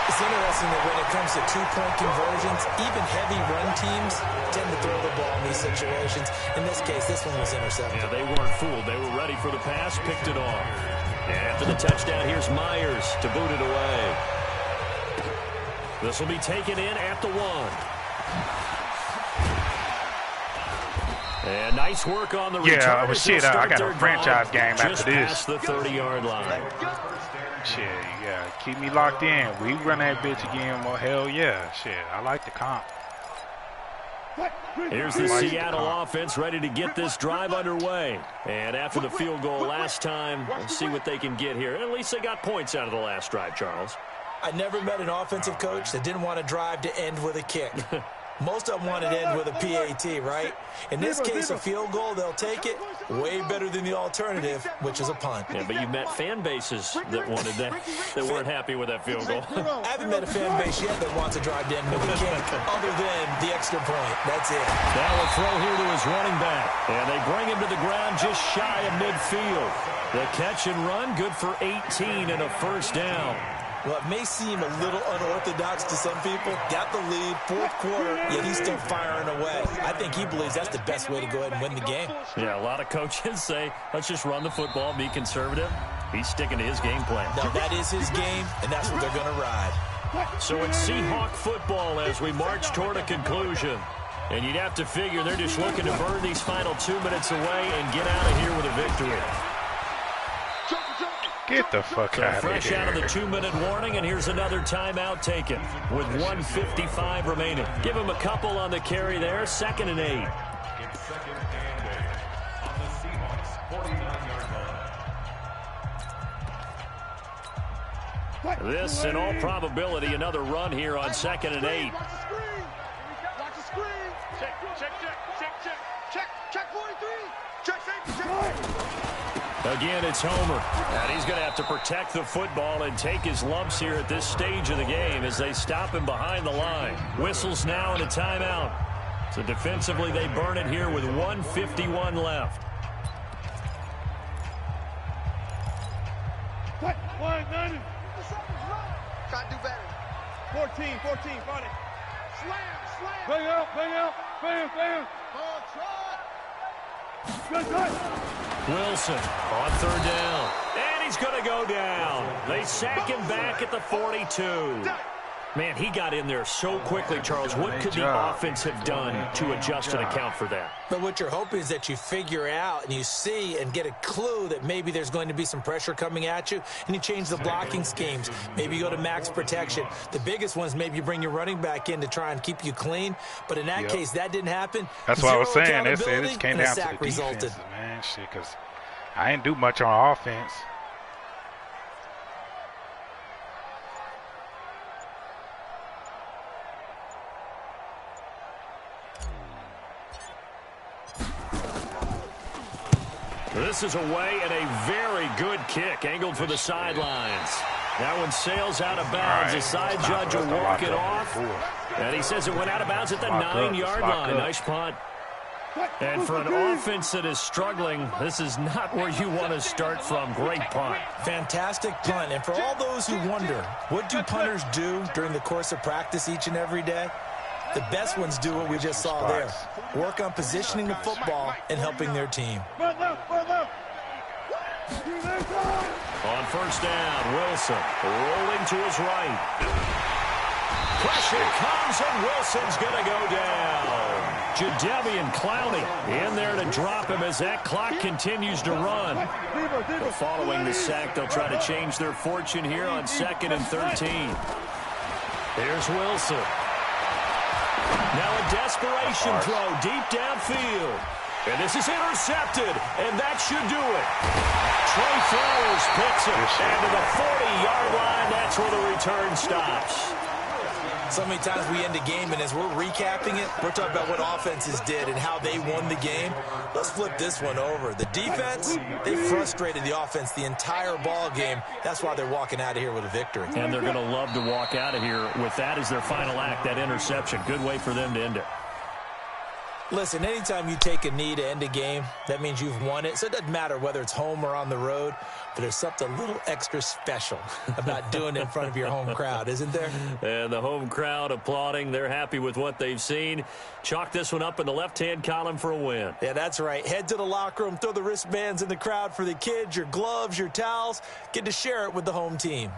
It's interesting that when it comes to 2-point conversions, even heavy run teams tend to throw the ball in these situations. In this case, this one was intercepted. Yeah, they weren't fooled. They were ready for the pass, picked it off. And after the touchdown, here's Myers to boot it away. This will be taken in at the 1. And nice work on the return. Yeah, shit, I got a franchise game after this. Just past the 30-yard line. Shit, yeah, keep me locked in. We run that bitch again. Well, hell yeah. Shit, I like the comp. Here's the Seattle offense ready to get this drive underway. And after the field goal last time, we'll see what they can get here. At least they got points out of the last drive, Charles. I never met an offensive coach that didn't want to drive to end with a kick. Most of them want it to end with a PAT, right? In this case, a field goal, they'll take it. Way better than the alternative, which is a punt. Yeah, but you've met fan bases that wanted that, that weren't happy with that field goal. I haven't met a fan base yet that wants to drive to end with a kick, other than the extra point. That's it. Now a throw here to his running back. And they bring him to the ground just shy of midfield. The catch and run, good for 18 and a first down. Well, it may seem a little unorthodox to some people. Got the lead, fourth quarter, yet he's still firing away. I think he believes that's the best way to go ahead and win the game. Yeah, a lot of coaches say, let's just run the football, be conservative. He's sticking to his game plan. No, that is his game, and that's what they're going to ride. So it's Seahawk football as we march toward a conclusion. And you'd have to figure they're just looking to burn these final 2 minutes away and get out of here with a victory. Get the fuck out of here. Fresh out of the 2-minute warning, and here's another timeout taken with 1:55 remaining. Give him a couple on the carry there, 2nd and 8. It's 2nd and 8 on the Seahawks 49-yard line. This, in all probability, another run here on 2nd and 8. Watch the screen. Watch the screen. Check 43. Check safety. Again, it's Homer. And he's going to have to protect the football and take his lumps here at this stage of the game as they stop him behind the line. Whistles now and a timeout. So defensively, they burn it here with 1:51 left. What? 190. Try to do better. 14, find it. Slam. Bang out. Bam. Oh, try. Good cut. Wilson on 3rd down. And he's going to go down. They sack him back at the 42. Man, he got in there so quickly, Charles. What could the offense have done to adjust and account for that? But what you're hoping is that you figure out and you see and get a clue that maybe there's going to be some pressure coming at you, and you change the blocking schemes. Maybe you go to max protection. The biggest ones, maybe you bring your running back in to try and keep you clean. But in that case, that didn't happen. That's what I was saying. It Accountability, came and a down to sack the resulted. defense, man. Shit, because I didn't do much on offense. This is away and a very good kick, angled for the sidelines. That one sails out of bounds. The side judge will walk it off. And he says it went out of bounds at the 9-yard line. Nice punt. And for an offense that is struggling, this is not where you want to start from. Great punt. Fantastic punt. And for all those who wonder, what do punters do during the course of practice each and every day? The best ones do what we just saw there. Work on positioning the football and helping their team. On 1st down, Wilson rolling to his right. Pressure comes, and Wilson's going to go down. Jadeveon Clowney in there to drop him as that clock continues to run. But following the sack, they'll try to change their fortune here on 2nd and 13. Here's Wilson. Now a desperation throw deep downfield. And this is intercepted, and that should do it. Trey Flowers picks it, and to the 40-yard line, that's where the return stops. So many times we end a game, and as we're recapping it, we're talking about what offenses did and how they won the game. Let's flip this one over. The defense, they frustrated the offense the entire ball game. That's why they're walking out of here with a victory. And they're going to love to walk out of here with that as their final act, that interception. Good way for them to end it. Listen, anytime you take a knee to end a game, that means you've won it. So it doesn't matter whether it's home or on the road, but there's something a little extra special about doing it in front of your home crowd, isn't there? And the home crowd applauding. They're happy with what they've seen. Chalk this one up in the left-hand column for a win. Yeah, that's right. Head to the locker room, throw the wristbands in the crowd for the kids, your gloves, your towels. Get to share it with the home team.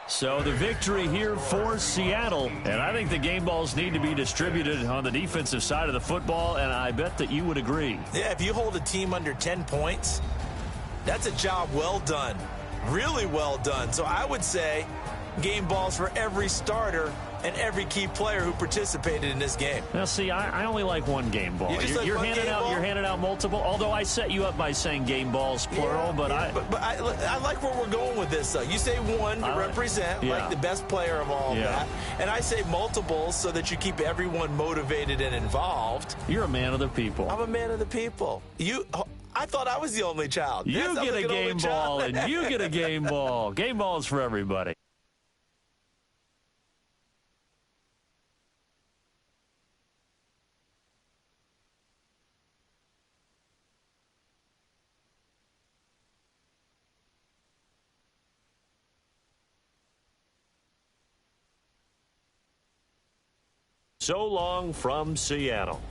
So the victory here for Seattle, and I think the game balls need to be distributed on the defensive side of the football, and I bet that you would agree. Yeah, if you hold a team under 10 points, that's a job well done, really well done. So I would say game balls for every starter and every key player who participated in this game. Now, see, I only like one game ball. You're handing out multiple. Although I set you up by saying game balls plural, but I like where we're going with this. Though you say one to represent like the best player of all that, and I say multiples so that you keep everyone motivated and involved. You're a man of the people. I'm a man of the people. I thought I was the only child. You get a game ball, and you get a game ball. Game balls for everybody. So long from Seattle.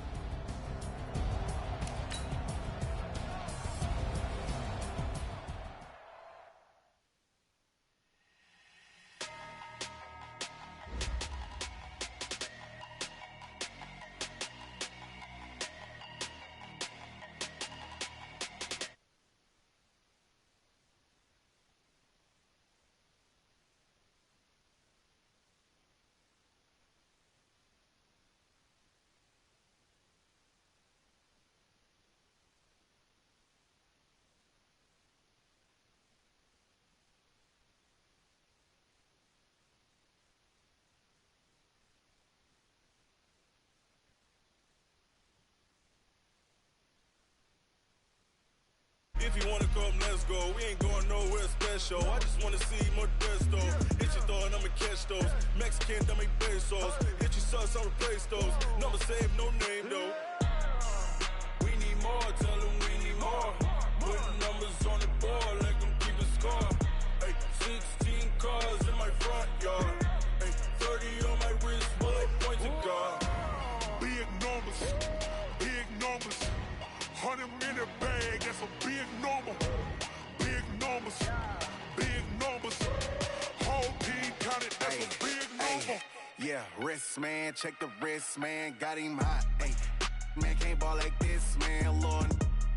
If you wanna come, let's go. We ain't going nowhere special. I just wanna see more Modesto. Hit your thought, I'ma catch those. Mexican, that make pesos. Hit your sauce, I'll replace those. Number save, no name though. We need more, tell them we need more. Putting numbers on the board, like them keep a score. Hey, 16 cars in my front yard. Hey, 30 on my wrist, while I point to God. Big numbers, big numbers. 100 in a bag, that's a big number. Big numbers, big numbers. Whole team counted, that's a big number. Yeah, wrist man, check the wrist man, got him hot. Ay, man can't ball like this, man. Lord,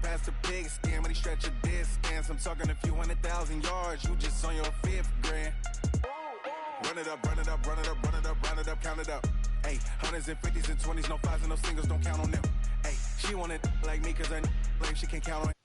past the pig skin, but he stretch a distance. I'm talking a few 100,000 yards, you just on your 5th grand. Run it up, run it up, run it up, run it up, run it up, count it up. Ay, 100s and 50s and 20s, no 5s and no singles, don't count on them. Ay, she want it like me, cause her lame, she can't count on it.